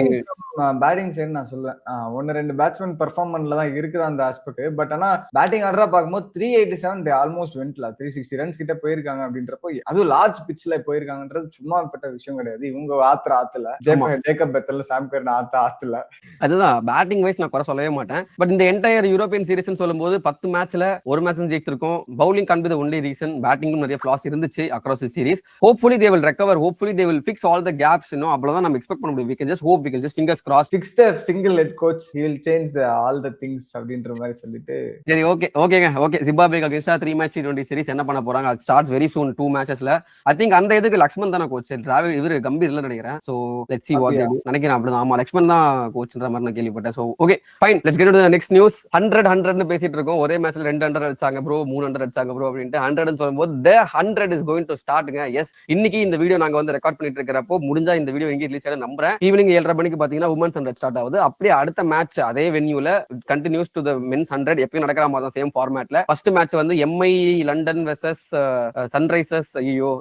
பேட்டிங் சைடு நான் சொல்லுவேன், 1-2 பேட்ஸ்மேன் பெர்ஃபார்மன்ஸ்ல தான் இருக்குது அந்த ஆஸ்பெக்ட். பட் ஆனா பேட்டிங் ஆர்டரா பார்க்கும்போது 387 they almost went 360 ரன்ஸ் கிட்ட போயிருக்காங்க அப்படின்றப்போ, அதுவும் லார்ஜ் பிட்ச்ல போயிருக்காங்கன்றது சும்மா பட்ட விஷயம் கிடையாது. இவங்க ஆத்துல ஜேக்கப் பெத்தல், சாம் கர்ன் ஆத்துல. அதுதான் பேட்டிங் வைஸ் நான் குறை சொல்லவே மாட்டேன். பட் இந்த என்டையர் யூரோப்பியன் சீரிஸ் சொல்லும்போது 10 மேட்ச்ல ஒரு மேட்ச் ஜெயிச்சிருக்கோம். Bowling can be the only reason. பேட்டிங்கும் நிறைய ஃபிளாஸ் இருந்துச்சு across the series. Hopefully they will recover. Hopefully they will fix all the gaps. அவ்வளவுதான் நம்ம எக்ஸ்பெக்ட் பண்ண முடியும். We can just hope, we can just fingers crossed. Fix the single head coach, he will change all the things அப்படின்ற மாதிரி சொல்லிட்டு சரி ஓகேங்க. ஜிம்பாப்வேக்கு அகைன்ஸ்டா 3 மேட்ச் T20 சீரிஸ் என்ன பண்ண போறாங்க? அது ஸ்டார்ட்ஸ் வெரி சூன் 2 மேட்சஸ்ல. ஐ திங்க் அந்த இதுக்கு லக்ஷ்மன் தான கோச், டிராவல் இவரு கம்பீர்ல நினைக்கிறேன். So let's see what they do. நினைக்கிறேன் அப்படிதான். ஆமா, லக்ஷ்மன் தான் கோச்ன்ற மாதிரி நான் கேள்விப்பட்டேன். So okay fine, let's get to the next news. 100 பேசிட்டு இருக்கோம். ஒரே மேட்ச்ல 200 அடிச்சாங்க ப்ரோ, 300 அடிச்சாங்க ப்ரோ அப்படின்ட்டு 100 சொல்லும்போது the 100 is going to startங்க. S, இன்னைக்கு இந்த வீடியோ நாங்க வந்து ரெக்கார்ட் பண்ணிட்டு இருக்கிறப்போ முடிஞ்சா இந்த வீடியோ எங்க ரிலீஸ் ஆகும் நம்புறேன். ஈவினிங் 7:30 மணிக்கு பாத்தீங்கன்னா உமன்ஸ் 100 ஸ்டார்ட் ஆகுது. அப்படியே அடுத்த மேட்ச் அதே வென்யூல கண்டினியூஸ் டு தி மென்ஸ் 100 எப்பயும் நடக்கிற மாதிரி தான், சேம் ஃபார்மேட்ல. ஃபர்ஸ்ட் மேட்ச் வந்து MI London versus Sunrisers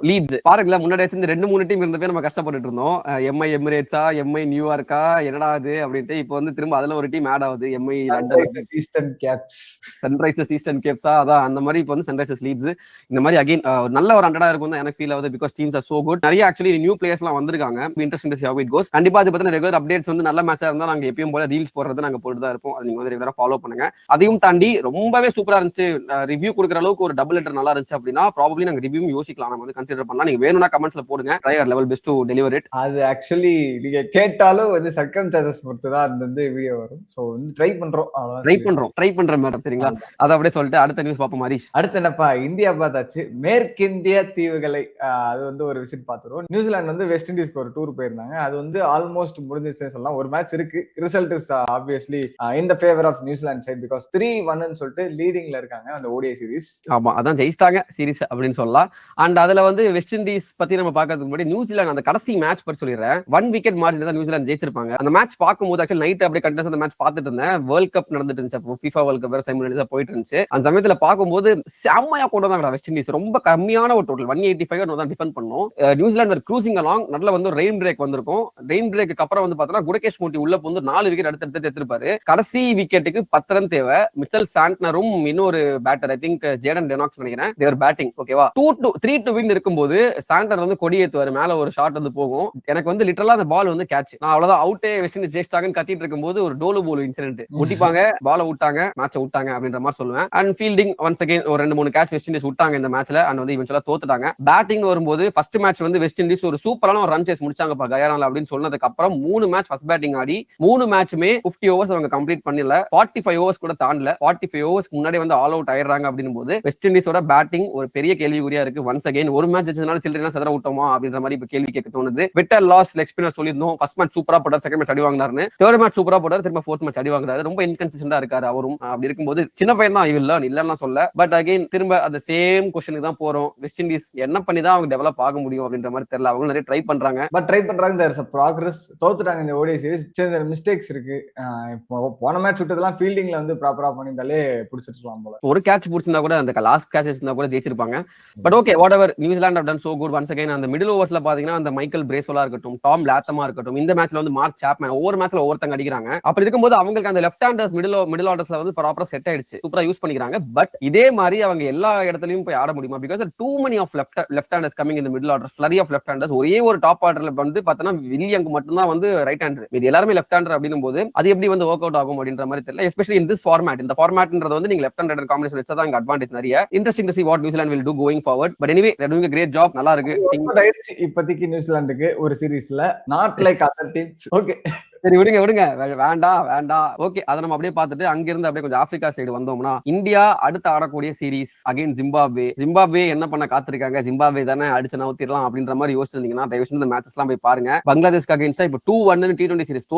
Leeds. பாருங்களேன், முன்னாடி இந்த 2-3 டீம் இருந்தப்பே நம்ம கஷ்டப்பட்டு இருந்தோம். எம்ஐ எமிரேட்ஸா, எம்ஐ நியூயார்க்கா, என்னடா அது அப்படின்ட்டு. இப்போ வந்து திரும்ப அதுல ஒரு டீம் ஆட் ஆகுது, MI London Eastern Capes, Sunrisers Eastern கேப்ஸா. அதான் அந்த மாதிரி இப்போ வந்து சன்ரைசர்ஸ் லீட்ஸ். இந்த மாதிரி அகைன் நல்ல ஒரு 100 இருக்கும் தான் எனக்கு ஃபீல் ஃபீல் ஆகுது because teams are so good. நிறைய ஆக்சுவலி நியூ பிளேயர்ஸ்லாம் வந்திருக்காங்க. Interesting to see how it goes. கண்டிப்பா அது பத்தின ரெகுலர் அப்டேட்ஸ் வந்து நல்ல மேட்சா இருந்தா நாங்க எப்பயும் போல ரீல்ஸ் போடுறது நாங்க போட்டு தான் இருப்போம். அது நீங்க வந்து ரெகுலரா ஃபாலோ பண்ணுங்க. அதையும் தாண்டி ரொம்பவே சூப்பரா இருந்துச்சு, ரிவ்யூ கொடுக்குற அளவுக்கு ஒரு டபுள் ஹெட்டர் நல்லா இருந்துச்சு அப்படின்னா ப்ராபப்லி நாங்க ரிவ்யூ யோசிக்கலாம், நம்ம வந்து கன்சிடர் பண்ணலாம். நீங்க வேணும்னா கமெண்ட்ஸ்ல போடுங்க. Try our level best to deliver it. அது ஆக்சுவலி நீங்க கேட்டாலும் வந்து சர்க்கம்ஸ்டான்சஸ் பொறுத்து தான் அந்த வந்து வீடியோ வரும். ஸோ வந்து ட்ரை பண்றோம், ட்ரை பண்றேன் மேடம், சரிங்களா? அதை அப்படியே சொல்லிட்டு அடுத்த நியூஸ் பார்ப்போம். ஹரிஷ், அடுத்து என்னப்பா, இந்தியா பார்த்தாச்சு, மேற்கிந்திய தீவுகளை அது வந்து ஒரு விசிட் பார்த்துருவோம். நியூசிலாந்து வந்து வெஸ்ட் இண்டீஸ்க்கு ஒரு டூர் போயிருந்தாங்க. அது வந்து ஆல்மோஸ்ட் முடிஞ்சிருச்சுன்னு சொல்லலாம். ஒரு மேட்ச் இருக்கு. Result is obviously in the favour of New Zealand side because 3-1 சொல்லிட்டு லீடிங்ல இருக்காங்க அந்த ஓடிஐ சீரிஸ். ஆமா, அதான் ஜெயிச்சிட்டாங்க சீரிஸ் அப்படின்னு சொல்லலாம். அண்ட் அதுல வந்து வெஸ்ட் இண்டீஸ் பத்தி நம்ம பார்க்கறதுக்கு முன்னாடி நியூசிலாந்து அந்த கடைசி மேட்ச் பத்தி சொல்லிடுறேன். 1 விக்கெட் மார்ஜின்ல தான் நியூசிலாந்து ஜெயிச்சிருப்பாங்க. அந்த மேட்ச் பார்க்கும்போது ஆக்சுவலி நைட் அப்படியே கண்டினியூஸா அந்த மேட்ச் பார்த்துட்டு இருந்தேன். வேர்ல்ட் கப் நடந்துட்டு இருந்துச்சு, அப்போ FIFA வேர்ல்ட் கப் வேற சைமல்டேனியஸா போயிட்டு இருந்துச்சு. அந்த சமயத்துல பார்க்கும்போது செம்மையா கொண்டு வந்தாங்க வெஸ்ட் இண்டீஸ். ரொம்ப கம்மியான ஒரு டோட்டல் 185 தான் டிஃபெண்ட் பண்ணோம். நியூசிலாந்து க்ரூசிங் அலாங், நல்ல வந்து ரெயின் பிரேக் வந்திருக்கும். ரெயின் பிரேக்கு அப்புறம் வந்து பார்த்தோம்னா குடகேஷ் மூட்டி உள்ள வந்து 4 விக்கெட் அடுத்தடுத்து எடுத்திருப்பாரு. கடைசி விக்கெட்டுக்கு 10 ரன் தேவை. மிச்சல் சாண்ட்னரும் இன்னொரு பேட்டர், ஐ திங்க் ஜேடன் டெனாக்ஸ் நினைக்கிறேன், தேவர் பேட்டிங். ஓகேவா, 3-2 வின் இருக்கும்போது சாண்டர் வந்து கொடி ஏத்துவாரு, மேல ஒரு ஷாட் வந்து போகும். எனக்கு வந்து லிட்டரலா அந்த பால் வந்து கேட்ச், நான் அவ்வளவுதான் அவுட்டே, வெஸ்ட் இண்டீஸ் ஜெயிச்சிட்டாங்கன்னு கத்திட்டு இருக்கும்போது ஒரு டோலு போல் இன்சிடென்ட், ஒட்டிப்பாங்க, பால விட்டாங்க, மேட்சை விட்டாங்க அப்படின்ற மாதிரி சொல்லுவேன். அண்ட் ஃபீல்டிங் ஒன்ஸ் அகைன் ஒரு 2-3 கேட்ச் வெஸ்ட் இண்டீஸ் விட்டாங்க இந்த மேட்ச்ல. அண்ட் வந்து இவென்ச்சுவலா தோத்துட்டாங்க. பேட்டிங் வரும்போது ஃபர்ஸ்ட் மேட்ச் வந்து வெஸ்ட் இண்டீஸ் ஒரு சூப்பரான ஒரு ரன் சேஸ் முடிச்சாங்கப்பா கயானால அப்படின்னு சொன்னதுக்கு அப்புறம் 3 மேட்ச் ஃபர்ஸ்ட் பேட்டிங் ஆடி 3 மேட்சுமே 50 ஓவர்ஸ் அவங்க கம்ப்ளீட் பண்ணல. 45 ஓவர்ஸ் கூட தாண்டல. 45 ஓவர்ஸ்க்கு முன்னாடி வந்து ஆல் அவுட் ஆயிடுறாங்க அப்படின்னும் போது வெஸ்ட் இண்டீஸோட பேட்டிங் ஒரு பெரிய கேள்விக்குறியா இருக்கு. ஒன்ஸ் அகைன் ஒரு மேட்ச் வச்சதுனால சில்லறைனா சதற விட்டோமா அப்படின்ற மாதிரி இப்ப கேள்வி கேட்க தோணுது. விட்டர் லாஸ் லெக் ஸ்பின்னர் சொல்லியிருந்தோம், ஃபர்ஸ்ட் மேட்ச் சூப்பரா போட்டார், செகண்ட் மேட்ச் அடி வாங்கினாரு, தேர்ட் மேட்ச் சூப்பரா போட்டார், திரும்ப ஃபோர்த் மேட்ச் அடி வாங்குறாரு. ரொம்ப இன்கன்சிஸ்டன்டா இருக்காரு அவரும். அப்படி இருக்கும்போது சின்ன பையன் தான், இல்லன்னா சொல்ல. பட் அகைன் திரும்ப அந்த சேம் கொஸ்டினுக்கு தான் போறோம். வெஸ்ட் இண்டீஸ் என்ன பண்ணி தான் அவங்க டெவலப் ஆக முடியும் அப்படின்ற மாதிரி தெரியல. அவங்க நிறைய ட்ரை பண்றாங்க, பட் ட்ரை பண்றாங்க, தேர் இஸ் a progress. தோத்துட்டாங்க இந்த ஓடிஐ சீரிஸ். சின்ன மிஸ்டேக்ஸ் இருக்கு. போன மேட்ச் விட்டதெல்லாம் ஃபீல்டிங்ல வந்து ப்ராப்பரா பண்ணிருந்தாலே புடிச்சிருக்கலாம் போல. ஒரு கேட்ச் புடிச்சிருந்தா கூட, அந்த லாஸ்ட் கேட்ச் இருந்தா கூட ஜெயிச்சிருப்பாங்க. But okay, whatever, New Zealand have done so good. Once again அந்த மிடில் ஓவர்ஸ்ல பாத்தீங்கன்னா அந்த மைக்கேல் பிரேஸ்வெல்லா இருக்கட்டும், டாம் லாத்தமா இருக்கட்டும், இந்த மேட்ச்ல வந்து மார்க் சாப்மேன் ஒவ்வொரு மேட்ச்ல ஒவ்வொருத்தங்க அடிக்கிறாங்க. அப்படி இருக்கும்போது அவங்களுக்கு அந்த லெஃப்ட் ஹேண்டர்ஸ் மிடில் ஆர்டர்ஸ்ல வந்து ப்ராப்பரா செட் ஆயிடுச்சு, சூப்பரா யூஸ் பண்ணிக்கிறாங்க. பட் இதே மாதிரி அவங்க எல்லா இடத்துலயும் போய் ஆட முடியுமா? Because too many of left handers coming இந்த middle order, flurry of left handers. ஒரே ஒரு டாப் ஆர்டர்ல வந்து பார்த்தோன்னா வில்லியங் மட்டும் தான் வந்து ரைட் ஹேண்டர், இது எல்லாருமே லெஃப்ட் ஹேண்டர் அப்படின்னும் போது அது எப்படி வந்து ஒர்க் அவுட் ஆகும் அப்படின்ற மாதிரி தெரியல. எஸ்பெஷலி இன் திஸ் ஃபார்மேட், இந்த ஃபார்மேட்ன்றது வந்து நீங்க லெஃப்ட் ஹேண்டர் காம்பினேஷன் வச்சா தான் அட்வான்டேஜ் நிறைய. Interesting to see what New Zealand will do going forward. But anyway, they're doing a great job. நல்லா இருக்கு. இப்போதைக்கு நியூசிலாந்துக்கு ஒரு சீரீஸ்ல not like other teams. Okay, சரி விடுங்க, வேண்டாம். ஓகே, அதை நம்ம அப்படியே பார்த்துட்டு அங்கிருந்து அப்படியே கொஞ்சம் ஆப்பிரிக்கா சைடு வந்தோம்னா, இந்தியா அடுத்து ஆடக்கூடிய சீரீஸ் அகைன் ஜிம்பாப்வே என்ன பண்ண காத்திருக்காங்க? ஜிம்பாப்வே தானே அடிச்சு நவுத்திடலாம் அப்படின்ற மாதிரி யோசிச்சிருந்தீங்கன்னா தயவு செஞ்சு இந்த மேட்சஸ் எல்லாம் போய் பாருங்க. பங்களாதேஷ்க்கு அகைன்ஸ்டா இப்போ 2-1 T20 சீரிஸ்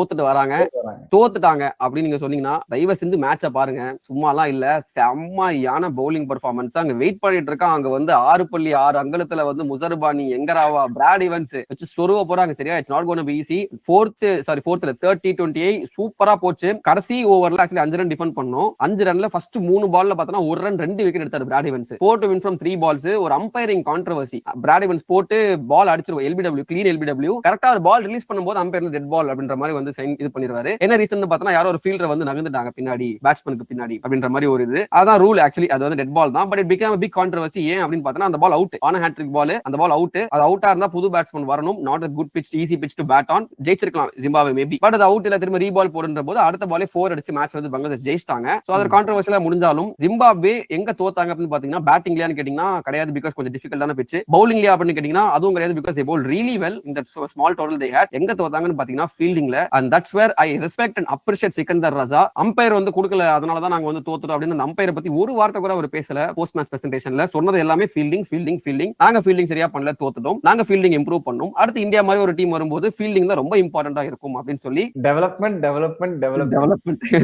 தோத்துட்டாங்க அப்படின்னு நீங்க சொன்னீங்கன்னா தயவு செஞ்சு மேட்சை பாருங்க. சும்மாலாம் இல்ல, செம்மையான பவுலிங் பெர்ஃபார்மன்ஸ். அங்க வெயிட் பண்ணிட்டு இருக்கான். அங்க வந்து 6.6 அங்கலத்துல வந்து முசர்பானி, எங்கராவா, பிராட் ஈவன்ஸ் வச்சு சொருவ போறாங்க. சரியா, it's not gonna be easy. ஃபோர்த்ல 30-28 சூப்பரா போச்சு. கடைசி ஓவர்ல ஆக்சுவலி 5 ரன் டிஃபெண்ட் பண்ணோம். 5 ரன்ல ஃபர்ஸ்ட் 3 பால்ல பார்த்தா 1 ரன் 2 விக்கெட் எடுத்தாரு Brad Evans. 4 to win from 3 balls. ஒரு அம்பையரிங் கான்ட்ரோவர்சி. பிராட் ஈவன்ஸ் போட்டு பால் அடிச்சிருவோம், எல்பிடபிள்யூ, கிளீன் எல்பிடபிள்யூ. கரெக்டா ஒரு பால் ரிலீஸ் பண்ணும்போது அம்பையர் டெட் பால் அப்படின்ற மாதிரி வந்து சைன் இது பண்ணிடுவாரு. என்ன ரீசன் பார்த்தா யாரோ ஒரு ஃபீல்டர் வந்து நகர்ந்துட்டாங்க பின்னாடி, பேட்ஸ்மேனுக்கு பின்னாடி அப்படின்ற மாதிரி ஒரு இது. அதான் ரூல். ஆக்சுவலி அது வந்து டெட் பால் தான். But it become big controversy. ஏன் அப்படின்னு பார்த்தா அந்த ball out, on hat-trick ball, அந்த பால் அவுட். அது அவுட்டா இருந்தா புது பேட்ஸ்மேன் வரணும். நாட் a good pitch, easy pitch to bat on. ஜெயிச்சிருக்கலாம் ஜிம்பாப்வே மேபி. பட் அது அவுட் இல்ல, திரும்ப ரீபால் போடுன்ற போது அடுத்த பாலே 4 அடிச்சு மேட்ச் வந்து பங்களாதேஷ் ஜெயிச்சிட்டாங்க. சோ அது கான்ட்ரோவர்சியலா முடிஞ்சாலும் ஜிம்பாப்வே எங்க தோத்தாங்க அப்படின்னு பாத்தீங்கன்னா பேட்டிங்லயான்னு கேட்டீங்கன்னா கிடையாது, பிகாஸ் கொஞ்சம் டிஃபிகல்ட்டான பிட்ச். பவுலிங்லயா அப்படின்னு கேட்டீங்கன்னா அதுவும் கிடையாது, because they bowled really well in that small total they had. எங்க தோத்தாங்கன்னு பாத்தீங்கன்னா ஃபீல்டிங்ல. and that's where I respect and appreciate Sikandar Raza. Umpire வந்து கொடுக்கல, அதனால தான் நாங்க வந்து தோத்துட்டோம் அப்படின்னு அந்த அம்பையரை பத்தி ஒரு வார்த்தை கூட அவர் பேசல. போஸ்ட் மேட்ச் பிரசன்டேஷன்ல சொன்னது எல்லாமே ஃபீல்டிங். நாங்க ஃபீல்டிங் சரியா பண்ணல, தோத்துட்டோம். நாங்க ஃபீல்டிங் இம்ப்ரூவ் பண்ணோம். அடுத்து இந்தியா மாதிரி ஒரு டீம் வரும்போது ஃபீல்டிங் தான் ரொம்ப இம்பார்ட்டன்டா இருக்கும் அப்படின்னு சொல்லி டெவலப்மெண்ட்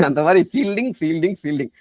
அந்த மாதிரி ஃபீல்டிங்.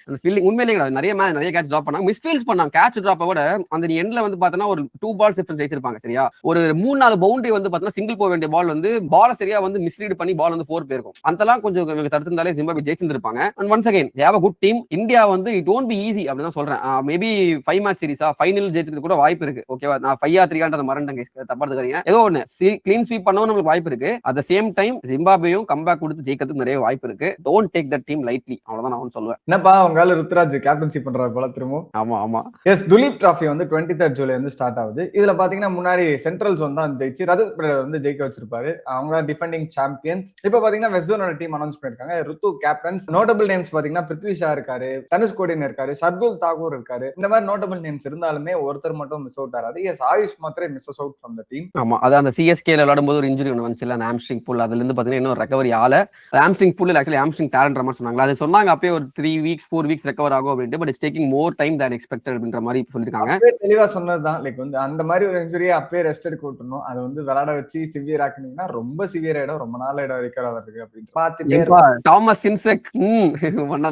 அந்த ஃபீல்டிங் உண்மையிலேயே நிறைய கேட்ச் டிராப் பண்ணாங்க, மிஸ்ஃபீல்ட்ஸ் பண்ணாங்க. கேட்ச் டிராப்பை விட அந்த எண்ட்ல வந்து பார்த்தோன்னா ஒரு 2 balls டிஃபரன்ஸ் ஜெயிச்சிருப்பாங்க. சரியா, ஒரு 3-4 பவுண்டரி வந்து பார்த்தோன்னா சிங்கிள் போக வேண்டிய பால் வந்து பால சரியா வந்து மிஸ்ரீட் பண்ணி பால் வந்து 4 போயிருக்கும். அதெல்லாம் கொஞ்சம் தடுத்திருந்தாலே ஜிம்பாப்வே ஜெயிச்சிருப்பாங்க. And once again they have a good team. India வந்து இட் won't be easy அப்படின்னு தான் சொல்றேன். மேபி 5 மேட்ச் சீரிஸா ஃபைனல் ஜெயிச்சது கூட வாய்ப்பு இருக்கு. ஓகேவா, நான் 5-3 மறந்துட்டேன், தப்பா எடுத்துக்காதீங்க. ஏதோ ஒன்னு க்ளீன் ஸ்வீப் பண்ணவும் நமக்கு வாய்ப்பு இருக்கு. அட் த சேம் டைம் ஜிம்பாப்வேயும் முறையும் கம்பேக் கொடுத்து ஜெயிக்கிறதுக்கு நிறைய வாய்ப்பு இருக்கு. Don't take that team lightly. அவ்வளவுதான் நான் சொல்லுவேன். என்னப்பா உங்களால ருத்ராஜ் கேப்டன்சி பண்றாரு போல திரும்ப. ஆமா. எஸ், துலீப் டிராஃபி வந்து 23 ஜூலை வந்து ஸ்டார்ட் ஆகுது. இதுல பாத்தீங்கன்னா முன்னாடி சென்ட்ரல் ஜோன் தான் ஜெயிச்சு ரஜத் பிரதர் வந்து ஜெயிக்க வச்சிருப்பாரு. அவங்க டிஃபெண்டிங் சாம்பியன்ஸ். இப்ப பாத்தீங்கன்னா வெஸ்ட் ஜோனோட டீம் அனௌன்ஸ் பண்ணிருக்காங்க. ருத்து கேப்டன்ஸ். நோட்டபிள் நேம்ஸ் பாத்தீங்கன்னா பிருத்வி ஷா இருக்காரு, தனுஷ்கோடின் இருக்காரு, ஷர்துல் தாக்கூர் இருக்காரு. இந்த மாதிரி நோட்டபிள் நேம்ஸ் இருந்தாலுமே ஒருத்தர் மட்டும் மிஸ் அவுட் ஆறாரு. எஸ், ஆயுஷ் மாத்திரை miss out from the team. ஆமா, அது அந்த சிஎஸ்கேல விளையாடும்போது ஒரு இன்ஜுரி ஒன்று வந்துச்சுல, அந்த ஹாம்ஸ்ட்ரிங் புல். அதுல இருந்து பாத்தீங்கன்னா இன்னும் ரெக்கவரி ஆல. ஹாம்ஸ்ட்ரிங் புல் ஆக்சுவலி ஹாம்ஸ்ட்ரிங் டேலண்ட் மாதிரி சொன்னாங்க. அது சொன்னாங்க அப்பயே ஒரு 3 வீக்ஸ் 4 வீக்ஸ் ரெக்கவர் ஆகும் அப்படின்ட்டு. But it's taking more time than expected அப்படின்ற மாதிரி சொல்லிருக்காங்க. தெளிவா சொன்னதுதான். லைக் வந்து அந்த மாதிரி ஒரு இன்ஜுரியை அப்பயே ரெஸ்ட் எடுக்க விட்டுணும். அது வந்து விளையாட வச்சு சிவியர் ஆக்குனீங்கன்னா ரொம்ப சிவியர் ஆயிடும், ரொம்ப நாள் ஆயிடும் ரிகவர் ஆகிறதுக்கு அப்படின்னு பார்த்துட்டே டாமஸ் சின்செக்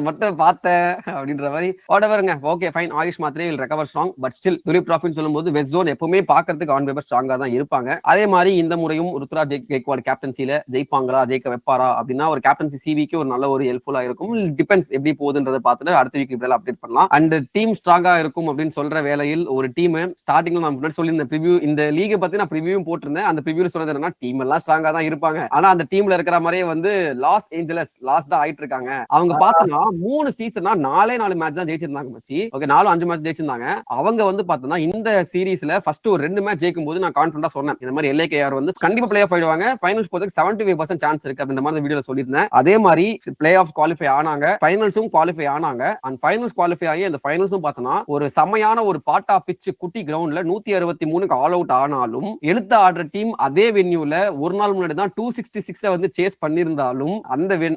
மட்டும் பார்த்தேன் அப்படின்ற மாதிரி ஓடவருங்க. ஓகே ஃபைன், ஆயுஷ் மாத்திரை will recover strong. But still Duleep டிராஃபின்னு சொல்லும்போது வெஸ்ட் ஜோன் எப்பவுமே பார்க்கறதுக்கு ஆன் பேப்பர் ஸ்ட்ராங்கா தான் இருப்பாங்க. அதே மாதிரி இந்த முறையும் ருத்ராஜ் கெய்க்வாட் கேப்டன்சில ஜெயிப்பாங்களா, ஜெயிக்க வைப்பாரா அப்படின்னா ஒரு கேப்டன்சி சிவிக்கு ஒரு நல்ல ஒரு ஹெல்ப்ஃபுல்லா இருக்கும். டிபெண்ட்ஸ் எப்படி போகுதுன்றதை பார்த்துட்டு அடுத்த வீக் இப்படி அப்டேட் பண்ணலாம். அண்ட் டீம் ஸ்ட்ராங்கா இருக்கும் அப்படின்னு சொல்ற வேளையில் ஒரு டீம் ஸ்டார்டிங்ல நான் முன்னாடி சொல்லி இந்த ப்ரிவியூ, இந்த லீகை பத்தி நான் ப்ரிவியூ போட்டிருந்தேன். அந்த ப்ரிவியூல சொன்னது என்னன்னா டீம் எல்லாம் ஸ்ட்ராங்கா தான் இருப்பாங்க, ஆனா அந்த டீம்ல இருக்கிற மாதிரியே வந்து லாஸ் ஏஞ்சலஸ் லாஸ் தான் ஆயிட்டு இருக்காங்க. அவங்க பார்த்தோம்னா 3 சீசனா 4 மேட்ச் தான் ஜெயிச்சிருந்தாங்க மச்சி. ஓகே 4-5 மேட்ச் ஜெயிச்சிருந்தாங்க. அவங்க வந்து பார்த்தோம்னா இந்த சீரீஸ்ல ஃபர்ஸ்ட் ஒரு 2 மேட்ச் ஜெயிக்கும் போது நான் கான்ஃபிடண்டா சொன்னேன் இந்த மாதிரி LAKR வந்து கண்டிப்பா பிளே ஆஃப் ஆயிடுவாங்க, ஃபைனல்ஸ் போறதுக்கு 75% சான்ஸ் இருக்கு அப்படின்ற மாதிரி வீடியோல சொல்லியிருந்தேன். அதே மாதிரி பிளே ஆஃப் குவாலிஃபை ஆனாங்க, ஃபைனல்ஸும் குவாலிஃபை ஆனாங்க. அண்ட் ஃபைனல்ஸ் குவாலிஃபை ஆகி அந்த ஃபைனல்ஸும் பார்த்தோம்னா ஒரு செமையான ஒரு பாட்டா பிட்ச் குட்டி கிரவுண்ட்ல 163க்கு ஆல் அவுட் ஆனாலும் எடுத்து ஆடுற டீம் அதே வென்யூல ஒரு நாள் முன்னாடி தான் 266 வந்து சேஸ் பண்ணிருந்தாலும்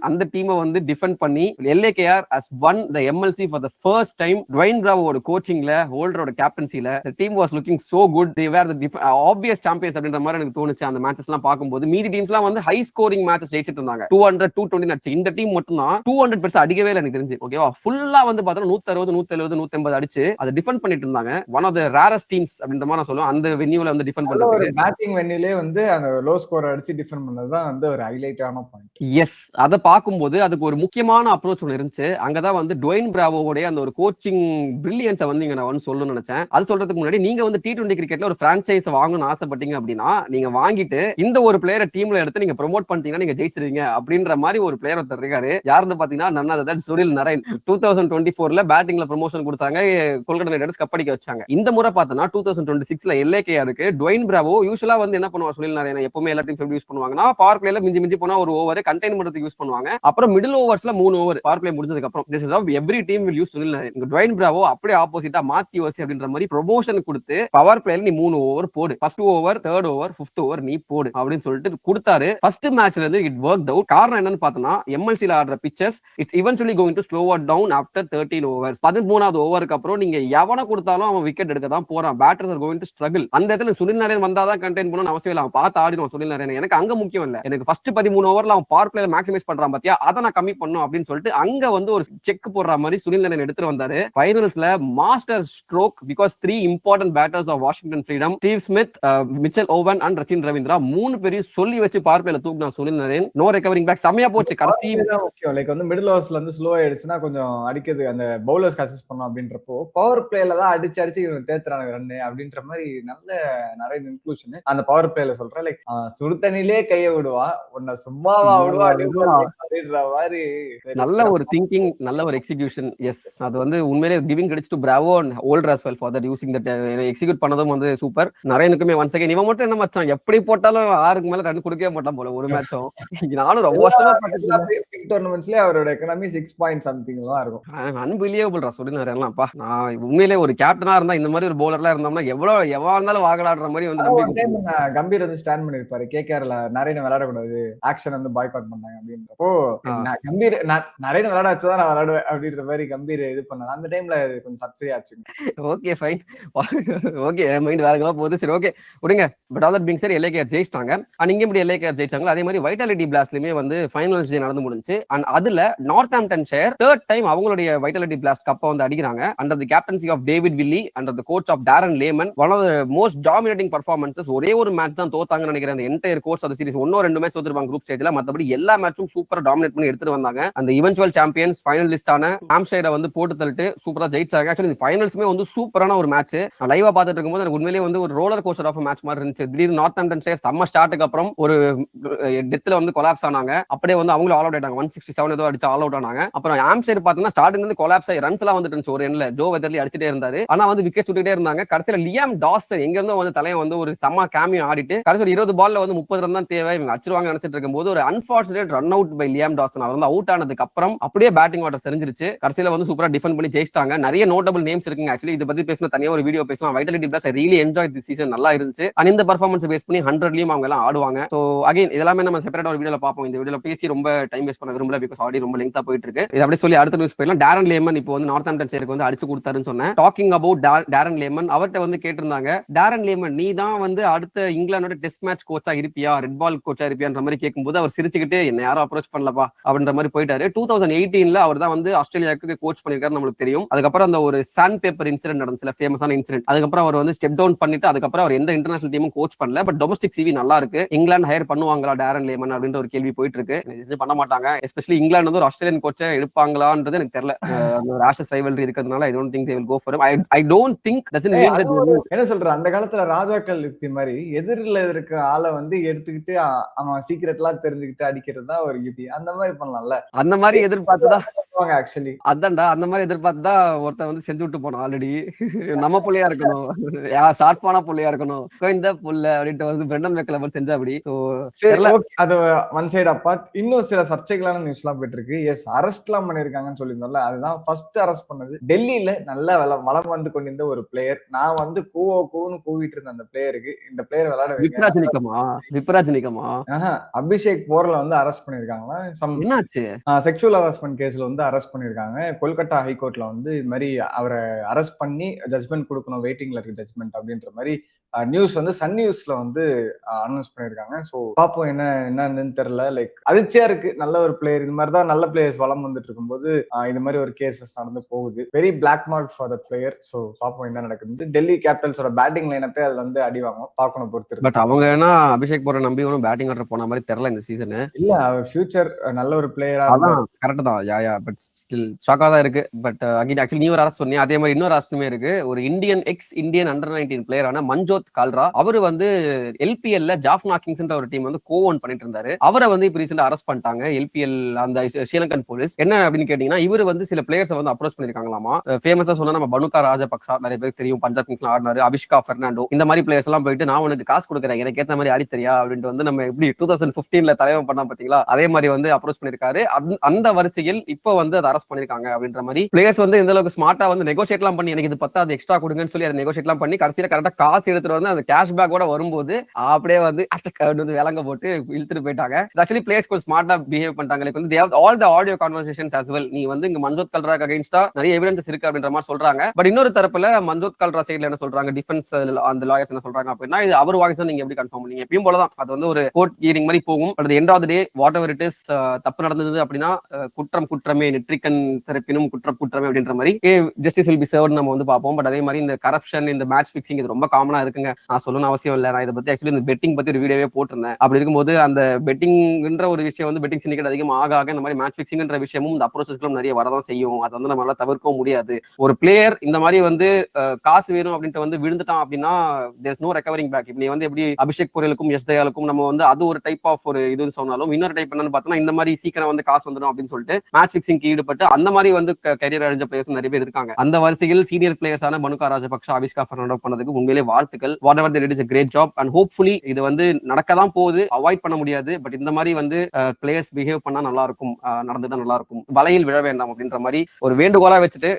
அந்த டீமை வந்து டிஃபெண்ட் பண்ணி LAKR has won the MLC for the first time. Dwayne பிராவோட கோச்சிங்ல, ஹோல்டரோட கேப்டன்சில the team was looking so good. They were the obvious champions அப்படின்ற மாதிரி எனக்கு தோணுச்சு அந்த மேட்சஸ் எல்லாம் பார்க்கும்போது. மீதி டீம்ஸ்லாம் வந்து ஹை ஸ்கோரிங் மேட்சஸ் ஜெயிச்சிட்டு இருந்தாங்க. 200 220 அடிச்சு. இந்த டீம் மட்டும் தான் 200% அடிக்கவே இல்லை எனக்கு தெரிஞ்சு. ஓகேவா, ஃபுல்லா வந்து பார்த்தா 160 170 180 அடிச்சு அதை டிஃபெண்ட் பண்ணிட்டு இருந்தாங்க. One of the rarest teams அப்படின்ற மாதிரி நான் சொல்லுவேன். அந்த வென்யூல வந்து டிஃபெண்ட் பண்றது ஒரு பேட்டிங் வென்யூலே வந்து அந்த லோ ஸ்கோர் அடிச்சு டிஃபெண்ட் பண்ணதுதான் வந்து ஒரு ஹைலைட்டான பாயிண்ட். எஸ், அதை பார்க்கும்போது அதுக்கு ஒரு முக்கியமான அப்ரோச் ஒன்று இருந்துச்சு. அங்கதான் வந்து டுவைன் பிராவோடைய அந்த ஒரு கோச்சிங் பிரில்லியன்ஸை வந்து இங்க நான் வந்து சொல்லணும்னு நினைச்சேன். அது சொல்றதுக்கு முன்னாடி நீங்க வந்து T20 கிரிக்கெட்ல ஒரு பிரான்சைஸ் வாங்கணும்னு ஆசைப்பட்டீங்க அப்படின்னா நீங்க வாங்கிட்டு இந்த ஒரு பிளேயரை டீம்ல எடுத்து நீங்க ப்ரோமோட் பண்ணிட்டீங்கன்னா நீங்க ஜெயிச்சிருவீங்க அப்படின்ற மாதிரி ஒரு பிளேயர் ஒருத்தர் இருக்காரு. யாருன்னு பாத்தீங்கன்னா none other than Sunil Narine. 2024ல பேட்டிங்ல ப்ரமோஷன் கொடுத்தாங்க, கொல்கத்தா நைட் ரைடர்ஸ் கப் அடிக்க வச்சாங்க. இந்த முறை பார்த்தோம்னா 2026ல LAKRக்கு டுவைன் பிராவோ யூசுவலா வந்து என்ன பண்ணுவாங்க சுனில் நரைன் எப்பவுமே எல்லா டீம்ஸ் யூஸ் பண்ணுவாங்கன்னா பவர் பிளேல மிஞ்சி போனா ஒரு ஓவர் கண்டெயின் பண்றதுக்கு யூஸ் பண்ணுவாங்க. அப்புறம் மிடில் ஓவர்ஸ்ல 3 ஓவர் பவர் பிளே முடிஞ்சதுக்கு அப்புறம் this is how every team will use Sunil Narine. Dwayne Bravo அப்படியே ஆப்போசிட்டா மாத்தி யோசி அப்படின்ற மாதிரி ப்ரொமோஷன் கொடுத்து பவர் பிளேல நீ 3 ஓவர் போடு, first over, third over, fifth over நீ போடு அப்படின்னு சொல்லிட்டு கொடுத்தாரு. ஃபர்ஸ்ட் மேட்ச்ல இருந்து இட் வொர்க்ட் அவுட். காரணம் என்னன்னு பார்த்தோம்னா MLCல ஆடுற pitches it's eventually going to slow it down after 13 overs. 13வது ஓவருக்கு அப்புறம் நீங்க எவனை கொடுத்தாலும் அவன் விக்கெட் எடுக்க தான் போறான். Batters are going to struggle. அந்த இடத்துல சுனில் நரேன் வந்தாதான் கண்டெயின் பண்ணணும் அவசியம் இல்லை. அவன் பார்த்து ஆடிடுவான் சுனில் நரேன். எனக்கு அங்க முக்கியம் இல்லை, எனக்கு ஃபர்ஸ்ட் 13 ஓவர்ல அவன் பவர் பிளேல மேக்ஸிமைஸ் பண்றான் பாத்தியா, அதை நான் கம்மி பண்ணும் அப்படின்னு சொல்லிட்டு அங்க வந்து ஒரு செக் போடுற மாதிரி சுனில் நரேன் எடுத்துட்டு வந்தாரு. ஃபைனல்ஸ்ல master stroke because 3 important batters of Washington Freedom, Steve Smith, Mitchell Owen and Rachin Ravindra 3 பேரையும் சொல்லி வச்சு பவர் பிளேல தூக்குனா Sunil Narine. No recovering back. செமையா போச்சு. கடைசி முக்கியம் லைக் வந்து மிடில் ஓவர்ஸ்ல வந்து ஸ்லோ ஆயிடுச்சுன்னா கொஞ்சம் அடிக்கிறது அந்த பவுலர்ஸ்க்கு அசிஸ்ட் பண்ணோம் அப்படின்றப்போ பவர் பிளேல தான் அடிச்சு இவங்க தேத்துறாங்க ரன்னு அப்படின்ற மாதிரி நல்ல நிறைய இன்க்ளூஷன் அந்த பவர் பிளேல சொல்றேன். லைக் சுடுதண்ணிலே கைய விடுவா, உன்னை சும்மாவா விடுவா அப்படின்ற மாதிரி நல்ல ஒரு திங்கிங், நல்ல ஒரு எக்ஸிகியூஷன். எஸ், அது வந்து உண்மையிலே giving credits to Bravo and holder as well for that using that execute பண்ணதும் வந்து சூப்பர். நரேனுக்குமே ஒன்ஸ் அகைன் இவன் மட்டும் என்ன மச்சான் எப்படி போட்டாலும் 6க்கு மேல ரன் கொடுக்கவே மாட்டான் போல ஒரு மேட்சும். நானும் ரொம்ப வருஷமா பிக் டோர்னமெண்ட்ஸ்ல அவரோட எக்கனாமி 6 பாயிண்ட் சம்திங் தான் இருக்கும். அன்பிலியபிள் ரா சுனில் நரேன்லாம்ப்பா. நான் உண்மையிலே ஒரு கேப்டனா இருந்தா இந்த மாதிரி ஒரு பவுலர்லாம் இருந்தோம்னா எவ்வளவு எவ்வளவு இருந்தாலும் வாகலாடுற மாதிரி வந்து கம்பீர் வந்து ஸ்டாண்ட் பண்ணிருப்பாரு KKRல நரேன் விளையாடக்கூடாது, ஆக்ஷன் வந்து பாய்காட் பண்ணாங்க அப்படின்றப்போ கம்பீர் நரேன் விளையாட வச்சுதான் நான் விளையாடுவேன் அப்படின்ற மாதிரி கம்பீர் இது பண்ணாங்க. அந்த டைம்ல கொஞ்சம் சர்ச்சையாச்சு. ஓகே ஃபைன், ஓகே மைண்ட் வேற போகுது. சரி ஓகே விடுங்க. பட் ஆல் தட் பீங் சரி LAKR ஜெயிச்சிட்டாங்க. அண்ட் இங்க எப்படி LAKR ஜெயிச்சாங்களோ அதே மாதிரி வைட்டாலிட்டி பிளாஸ்ட்லயுமே வந்து ஃபைனல்ஸ் நடந்து முடிஞ்சு. அண்ட் அதுல நார்த்தாம்ப்டன்ஷயர் தேர்ட் டைம் அவங்களுடைய வைட்டாலிட்டி பிளாஸ்ட் கப்பை வந்து அடிக்கிறாங்க under the captaincy of David Willey under the coach of Darren Lehmann. One of the most dominating performances. ஒரே ஒரு மேட்ச் தான் தோத்தாங்கன்னு நினைக்கிறேன் அந்த entire course of the series. 1-2 match தோத்துருப்பாங்க குரூப் ஸ்டேஜ்ல, மத்தபடி எல்லா மேட்சும் சூப்பரா டாமினேட் பண்ணி எடுத்துட்டு வந்தாங்க. அந்த ஈவென்ச்சுவல் சாம்பியன்ஸ் ஃபைனலிஸ்டான ஹாம்ப்ஷயரை வந்து போட்டு தள்ளிட்டு சூப்பரா ஜெயிச்சாங்க. ஆக்சுவலி இந்த ஃபைனல்ஸ்மே வந்து சூப்பரான ஒரு மேட்ச். நான் லைவா பார்த்துட்டு இருக்கும்போது எனக்கு உண்மையிலேயே வந்து ஒரு ரோலர் கோஸ்டர் ஆஃப் மேட்ச் மாதிரி இருந்துச்சு. திடீர்னு நார்த்தாம்ப்டன்ஷயர் செம்ம ஸ்டார்ட்டுக்கு அப்புறம் ஒரு டெத் 10th வந்து கொலாப்ஸ் ஆனாங்க. அப்படியே வந்து அவங்களும் ஆல் அவுட் ஆயிட்டாங்க. 167 ஏதோ அடிச்சு ஆல் அவுட் ஆனாங்க. அப்புறம் ஆம்ஸ்டர் பாத்தீங்கன்னா ஸ்டார்டிங்ல இருந்து கொலாப்ஸ் ஆகி ரன்ஸ் எல்லாம் வந்துட்டு இருந்துச்சு. ஒரு எண்ட்ல ஜோ வெதர்லி அடிச்சிட்டே இருந்தாரு. ஆனா வந்து விக்கெட் சுட்டுட்டே இருந்தாங்க. கடைசியில லியாம் டாசன் எங்க இருந்தோ வந்து தலையை வந்து ஒரு செம்ம கேமியோ ஆடிட்டு கடைசி ஒரு 20 பால்ல வந்து 30 ரன் தான் தேவை, இவங்க அடிச்சிருவாங்க நினைச்சிட்டு இருக்கும்போது ஒரு unfortunate run out by Liam Dawson. அவர் வந்து அவுட் ஆனதுக்கு அப்புறம் அப்படியே பேட்டிங் ஆர்டர் செஞ்சிருச்சு. கடைசியில வந்து சூப்பரா டிஃபெண்ட் பண்ணி ஜெயிச்சிட்டாங்க. நிறைய நோட்டபிள் நேம்ஸ் இருக்குங்க. ஆக்சுவலி இதை பத்தி பேசின தனியா ஒரு வீடியோ பேசலாம். Vitality plus I really enjoy the season, நல்லா இருந்துச்சு. அண்ட் இந்த பெர்ஃபார்மன்ஸ் பேஸ் பண்ணி 100லயும் அவங்க எல்லாம் ஆடுவாங்க. ஸோ அகைன் இதெல்லாமே நம்ம செப்பரேட்டா ஒரு வீடியோல பார்ப்போம். இந்த வீடியோல பேசி ரொம்ப டைம் வேஸ்ட் பண்ண விரும்பல, பிகாஸ் ஆடி ரொம்ப லெங்தா போயிட்டு இருக்கு. இது அப்படியே சொல்லி அடுத்த நியூஸ் போயிடலாம். டேரன் லேமன் இப்போ வந்து நார்த்தாம்ப்டன் சைடுக்கு வந்து அடிச்சு கொடுத்தாருன்னு சொன்னேன். டாக்கிங் அபவுட் டேரன் லேமன், அவர்கிட்ட வந்து கேட்டிருந்தாங்க, டேரன் லேமன் நீ தான் வந்து அடுத்த இங்கிலாந்தோட டெஸ்ட் மேட்ச் கோச்சா இருப்பியா, ரெட் பால் கோச்சா இருப்பியான்ற மாதிரி கேட்கும்போது அவர் சிரிச்சுக்கிட்டு என்ன யாரும் அப்ரோச் பண்ணலப்பா அப்படின்ற மாதிரி போயிட்டாரு. 2018ல அவர் தான் வந்து ஆஸ்திரேலியாவுக்கு கோச் பண்ணிருக்காரு, நம்மளுக்கு தெரியும். அதுக்கப்புறம் அந்த ஒரு சாண்ட் பேப்பர் இன்சிடென்ட் நடந்துச்சுல, ஃபேமஸான இன்சிடென்ட். அதுக்கப்புறம் அவர் வந்து ஸ்டெப் டவுன் பண்ணிட்டு அதுக்கப்புறம் அவர் எந்த இன்டர்நேஷனல் டீமும் கோச் பண்ணல. பட் டொமஸ்டிக் சிவி நல்லா இருக்கு. இங்கிலாந்து ஹையர் பண்ணுவாங்களா டேரன் லேமன் அப்படின்ற ஒரு கேள்வி போயிட்டு இருக்கு. இது பண்ண மாட்டாங்க. எஸ்பெஷலி இங்கிலாந்து வந்து ஒரு ஆஸ்திரேலியன் கோச்சை எடுப்பாங்களான்றது எனக்கு தெரியல. அந்த ஆஷஸ் ரைவல்ரி இருக்கிறதுனால I don't think they will go for him. I don't think doesn't mean that என்ன சொல்ற, அந்த காலத்துல ராஜாக்கள் யுக்தி மாதிரி எதிரில இருக்க ஆளை வந்து எடுத்துக்கிட்டு அவன் சீக்ரெட் எல்லாம் தெரிஞ்சுக்கிட்டு அடிக்கிறது தான் ஒரு யுக்தி. அந்த மாதிரி பண்ணலாம்ல. அந்த மாதிரி எதிர்பார்த்துதான் ஆக்சுவலி அதான்டா, அந்த மாதிரி எதிர்பார்த்துதான் ஒருத்தன் வந்து செஞ்சு விட்டு போனோம். ஆல்ரெடி நம்ம புள்ளையா இருக்கணும், ஷார்ப்பான புள்ளையா இருக்கணும், இந்த புள்ள அப்படின்ட்டு வந்து பிரெண்டன் மெக்கலமன் செஞ்சா அப்படி. அது ஒன் சைடு அப்பார்ட். இன்னும் சில சர்ச்சைகளான நியூஸ் எல்லாம் போயிட்டு இருக்கு. எஸ், அரெஸ்ட் எல்லாம் பண்ணிருக்காங்கன்னு சொல்லியிருந்தோம்ல, அதுதான் ஃபர்ஸ்ட் அரெஸ்ட் பண்ணது டெல்லியில நல்ல வளம் வந்து கொண்டிருந்த ஒரு பிளேயர். நான் வந்து கூவுன்னு கூவிட்டு இருந்த அந்த பிளேயருக்கு, இந்த பிளேயர் விளையாட அபிஷேக் போர்ல வந்து அரெஸ்ட் பண்ணிருக்காங்களா, செக்சுவல் ஹராஸ்மென்ட் கேஸ்ல வந்து அரெஸ்ட் பண்ணிருக்காங்க. கொல்கத்தா ஹைகோர்ட்ல வந்து இது மாதிரி அவரை அரெஸ்ட் பண்ணி ஜட்மெண்ட் கொடுக்கணும், வெயிட்டிங்ல இருக்கு ஜட்மெண்ட் அப்படின்ற மாதிரி நியூஸ் வந்து சன் நியூஸ்ல வந்து அனௌன்ஸ் பண்ணிருக்காங்க. சோ பாப்போம் என்னன்னு தெரியல. லைக் அதிர்ச்சியா இருக்கு. நல்ல ஒரு பிளேயர், இது மாதிரி தான் நல்ல பிளேயர்ஸ் வளம் வந்துட்டு இருக்கும்போது இது மாதிரி ஒரு கேசஸ் நடந்து போகுது. Very black mark for the player. So பாப்போம் என்ன நடக்குது. டெல்லி கேபிட்டல்ஸோட பேட்டிங் லைனப்பே அதுல வந்து அடி வாங்கும், பார்க்கணும் பொறுத்து. பட் அவங்க என்ன அபிஷேக் போற நம்பி ஒன்றும் பேட்டிங் ஆர்டர் போன மாதிரி தெரியல இந்த சீசன். இல்ல, அவர் ஃபியூச்சர் நல்ல ஒரு பிளேயரா கரெக்ட் தான். யா பட் ஸ்டில் ஷாக்கா தான் இருக்கு. பட் அகைன் ஆக்சுவலி நீ ஒரு அரசு சொன்னீங்க, அதே மாதிரி இன்னொரு அரசுமே இருக்கு. ஒரு இந்தியன் அண்டர் 19 பிளேயரான மஞ்சோத் கால்ரா, அவர் வந்து எல்பிஎல்ல ஜாஃப்னா கிங்ஸ்ன்ற ஒரு டீம் வந்து கோவன் பண்ணிட்டு இருந்தாரு. அவரை வந்து இப்ப ரீசெண்டா அரெஸ்ட் பண்ணிட்டாங்க எல்பிஎல் அந்த ஸ்ரீலங்கன் போலீஸ். என்ன அப்படின்னு கேட்டீங்கன்னா, இவர் வந்து சில பிளேயர்ஸ் வந்து அப்ரோச் பண்ணிருக்காங்களாமா. ஃபேமஸா சொன்னா நம்ம பனுகா ராஜபக்சா நிறைய பேர் தெரியும், பஞ்சாப் கிங்ஸ்ல ஆடினாரு. அபிஷ்கா பெர்னாண்டோ, இந்த மாதிரி பிளேயர்ஸ் எல்லாம் போயிட்டு நான் உனக்கு காசு கொடுக்குறேன், எனக்கு ஏத்த மாதிரி ஆடி தெரியா அப்படின்ட்டு வந்து நம்ம எப்படி 2015ல தலைவன் பண்ணா பாத்தீங்களா, அதே மாதிரி வந்து அப்ரோச் பண்ணிருக்காரு. அந்த வரிசையில் இப்போ வந்து அதை அரெஸ்ட் பண்ணிருக்காங்க அப்படின்ற மாதிரி. பிளேயர்ஸ் வந்து இந்த அளவுக்கு ஸ்மார்ட்டா வந்து நெகோஷியேட் எல்லாம் பண்ணி, எனக்கு இது பத்தாது எக்ஸ்ட்ரா கொடுங்கன்னு சொல்லி அதை நெகோஷியேட் எல்லாம் பண்ணி கடைசியில கரெக்டா காசு எடுத்துட்டு வந்து அந்த கேஷ் பேக்கோட வரும்போது அப்படியே வந்து விலங்க போட்டு இழுத்துட்டு போயிட்டாங்க. ஆக்சுவலி பிளேயர்ஸ் கொஞ்சம் ஸ்மார்ட்டா பிஹேவ் பண்ணிட்டாங்க. லைக் வந்து all the audio conversations as well. நீ வந்து இங்க மஞ்சோத் கல்ராக்கு அகைன்ஸ்டா நிறைய எவிடன்ஸ் இருக்கு அப்படின்ற மாதிரி சொல்றாங்க. பட் இன்னொரு தரப்புல மஞ்சோத் கல்ரா சைடுல என்ன சொல்றாங்க, டிஃபென்ஸ் அந்த லாயர்ஸ் என்ன சொல்றாங்க அப்படின்னா, இது அவர் வாய்ஸ் நீங்க எப்படி கன்ஃபார்ம் பண்ணீங்க, எப்பயும் போலதான் அது வந்து ஒரு கோர்ட் ஹியரிங் மாதிரி போகும். But end of the day whatever it is, தப்பு நடந்தது அப்படின்னா குற்றம் குற்றமே, நெற்றிக்கன் தரப்பினும் குற்றமே அப்படின்ற மாதிரி ஜஸ்டிஸ் வில் பி சர்வ்ட் நம்ம வந்து பார்ப்போம். பட் அதே மாதிரி இந்த கரப்ஷன், இந்த மேட்ச் பிக்சிங் இது ரொம்ப காமனா இருக்குங்க. நான் சொல்லணும்னு அவசியம் இல்லை. நான் இதை பத்தி ஆக்சுவலி இந்த பெட்டிங் பத்தி ஒரு வீடியோவே போட்டிருந்தேன். அப்படி இருக்கும்போது அந்த பெட்டிங்ன்ற ஒரு விஷயம் வந்து பெட்டிங் சிண்டிகேட் அதிகமாக ஆக இந்த மாதிரி மேட்ச் பிக்சிங்ன்ற விஷயமும் இந்த அப்ரோச்சஸ்களும் நிறைய வரதான் செய்யும். அது வந்து நம்மளால தவிர்க்கவும் முடியாது. ஒரு பிளேயர் இந்த மாதிரி வந்து காசு வேணும் அப்படின்ட்டு வந்து விழுந்துட்டான் அப்படின்னா there is no recovering back. இப்ப நீ வந்து எப்படி அபிஷேக் பொரியலுக்கும் எஸ் தயாலுக்கும் நம்ம வந்து அது ஒரு டைப் ஆஃப் ஒரு இது சொன்னாலும், இன்னொரு டைப் என்னன்னு பார்த்தோம்னா இந்த மாதிரி சீக்கிரம் வந்து காசு வந்துடும் அப்படின்னு சொல்லிட்டு மேட்ச் பிக்சிங் ஈடுபட்டு அந்த மாதிரி வந்து கரியர் அழிஞ்ச பிளேயர்ஸ் நிறைய பேர் இருக்காங்க. அந்த வரிசையில் சீனியர் பிளேயர்ஸான பனுகா ராஜபக்ஷா, அபிஷ்கா பெர்னாண்டோ பண்ணதுக்கு உண்மையிலே வாழ்த்துக்கள். What ever that is a great job and hopefully இது வந்து நடக்கதான் போகுது, அவாய்ட் பண்ண முடியாது. பட் இந்த மாதிரி வந்து பிளேயர்ஸ் பிஹேவ் பண்ணா நல்லா இருக்கும், நடந்துட்டா நல்லா இருக்கும், வலையில் விழ வேண்டாம் அப்படின்ற மாதிரி ஒரு வேண்டுகோளா வச்சுட்டு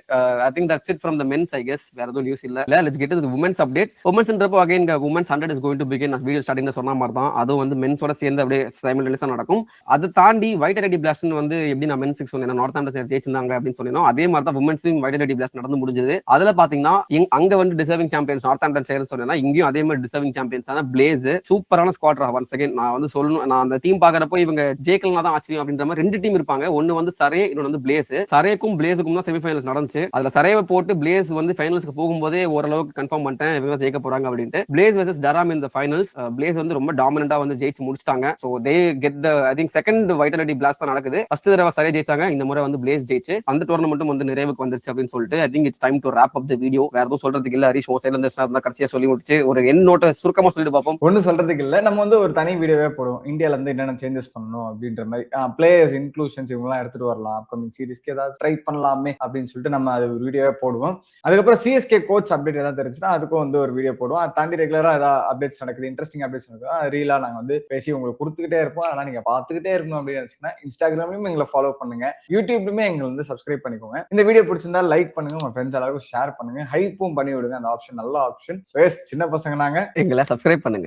I think that's it from the men's, I guess. வேற எதுவும் நியூஸ் இல்ல. let's get to the women's update. women's-ன்றப்போ again women's 100 is going to begin as video starting சொன்ன மாதிரி தான் அதுவும் வந்து மென்ஸோட சேர்ந்து அப்படியே சைமல்டேனியஸா நடக்கும். அதை தாண்டி வைட்டாலிட்டி பிளாஸ்ட் வந்து எப்படி நான் மென்ஸுக்கு சொன்னேன், நார்த்தாம்ப்டன் ஜெயிச்சிருந்தாங்க அப்படின்னு சொன்னோம், அதே மாதிரி தான் உமன்ஸும் வைட்டாலிட்டி பிளாஸ்ட் நடந்து முடிஞ்சது. அதுல பாத்தீங்கன்னா அங்க வந்து டிசர்விங் சாம்பியன்ஸ் நார்த்தாம்ப்டன் சைடுன்னு சொன்னா, இங்கேயும் அதே மாதிரி டிசர்விங் சாம்பியன்ஸ் பிளேஸ் சூப்பரான ஸ்குவாட்ரா. ஒன்ஸ் அகைன் நான் வந்து சொல்லணும், நான் அந்த டீம் பாக்குறப்போ இவங்க ஜெயிக்கலாம் தான் ஆச்சரியம் அப்படின்ற மாதிரி ரெண்டு டீம் இருப்பாங்க. ஒன்னு வந்து சரே, இன்னொன்று வந்து பிளேஸ். சரேக்கும் பிளேஸுக்கும் தான் செமிஃபைனல்ஸ் நடந்துச்சு. அதுல சரேவை போட்டு பிளேஸ் வந்து ஃபைனல்ஸ்க்கு போகும்போதே ஓரளவுக்கு கன்ஃபார்ம் பண்ணிட்டேன் இவங்க ஜெயிக்க போறாங்க அப்படின்ட்டு. பிளேஸ் வெர்சஸ் டராம் இந்த ஃபைனல்ஸ். பிளேஸ் வந்து ரொம்ப டாமினண்டா வந்து ஜெயிச்சு முடிச்சிட்டாங்க. So they get the I think second vitality blast தான் நடக்குது. ஃபர்ஸ்ட் தடவை சரே ஜெயிச்சாங்க, இந்த முறை வந்து பிளேஸ் ஜெயிச்சு அந்த டோர்னமெண்ட்டும் வந்து நிறைவுக்கு வந்துருச்சு அப்படின்னு சொல்லிட்டு I think it's time to wrap up the video. வேற எதுவும் சொல்றதுக்கு இல்ல ஹரிஷ், உன் சைடுல இருந்து கடைசியா சொல்லி முடிச்சு ஒரு என் நோட்டை சுருக்கமா சொல்லிட்டு பார்ப்போம். ஒன்னும் சொல்றதுக்கு இல்ல, நம்ம வந்து ஒரு தனி வீடியோவே போடுவோம் இந்தியால இருந்து என்னென்ன சேஞ்சஸ் பண்ணணும் அப்படின்ற மாதிரி, பிளேயர்ஸ் இன்க்ளூஷன்ஸ் இவங்கலாம் எடுத்துட்டு வரலாம், அப்கமிங் சீரிஸ்க்கு ஏதாவது ட்ரை பண்ணலாமே அப்படின்னு சொல்லிட்டு நம்ம அது ஒரு வீடியோவே போடுவோம். அதுக்கப்புறம் சிஎஸ்கே கோச் அப்டேட் ஏதாவது தெரிஞ்சுன்னா அதுக்கும் வந்து ஒரு வீடியோ போடுவோம். அதை தாண்டி ரெகுலரா ஏதாவது அப்டேட்ஸ் நடக்குது, இன்ட்ரெஸ்டிங் அப்டேட்ஸ் நடக்குது, ரீலா நாங்க வந்து பேசி உங்களுக்கு கொடுத்துக்கிட்டே இருப்போம். அதெல்லாம் நீங்க பார்த்துக்கிட்டே இருக்கணும் அப்படின்னு நினைச்சீங்கன்னா இன்ஸ்டாகிராம்லயும் எங்களை ஃபாலோ பண்ணுங்க, யூடியூப்லயுமே எங்களை வந்து சப்ஸ்கிரைப் பண்ணிக்கோங்க. இந்த வீடியோ பிடிச்சிருந்தா லைக் பண்ணுங்க, உங்க ஃப்ரெண்ட்ஸ் எல்லாருக்கும் ஷேர் பண்ணுங்க, ஹைப்பும் பண்ணி விடுங்க. அந்த ஆப்ஷன் நல்ல ஆப்ஷன். சின்ன பசங்க நாங்க, எங்களை சப்ஸ்கிரைப் பண்ணுங்க.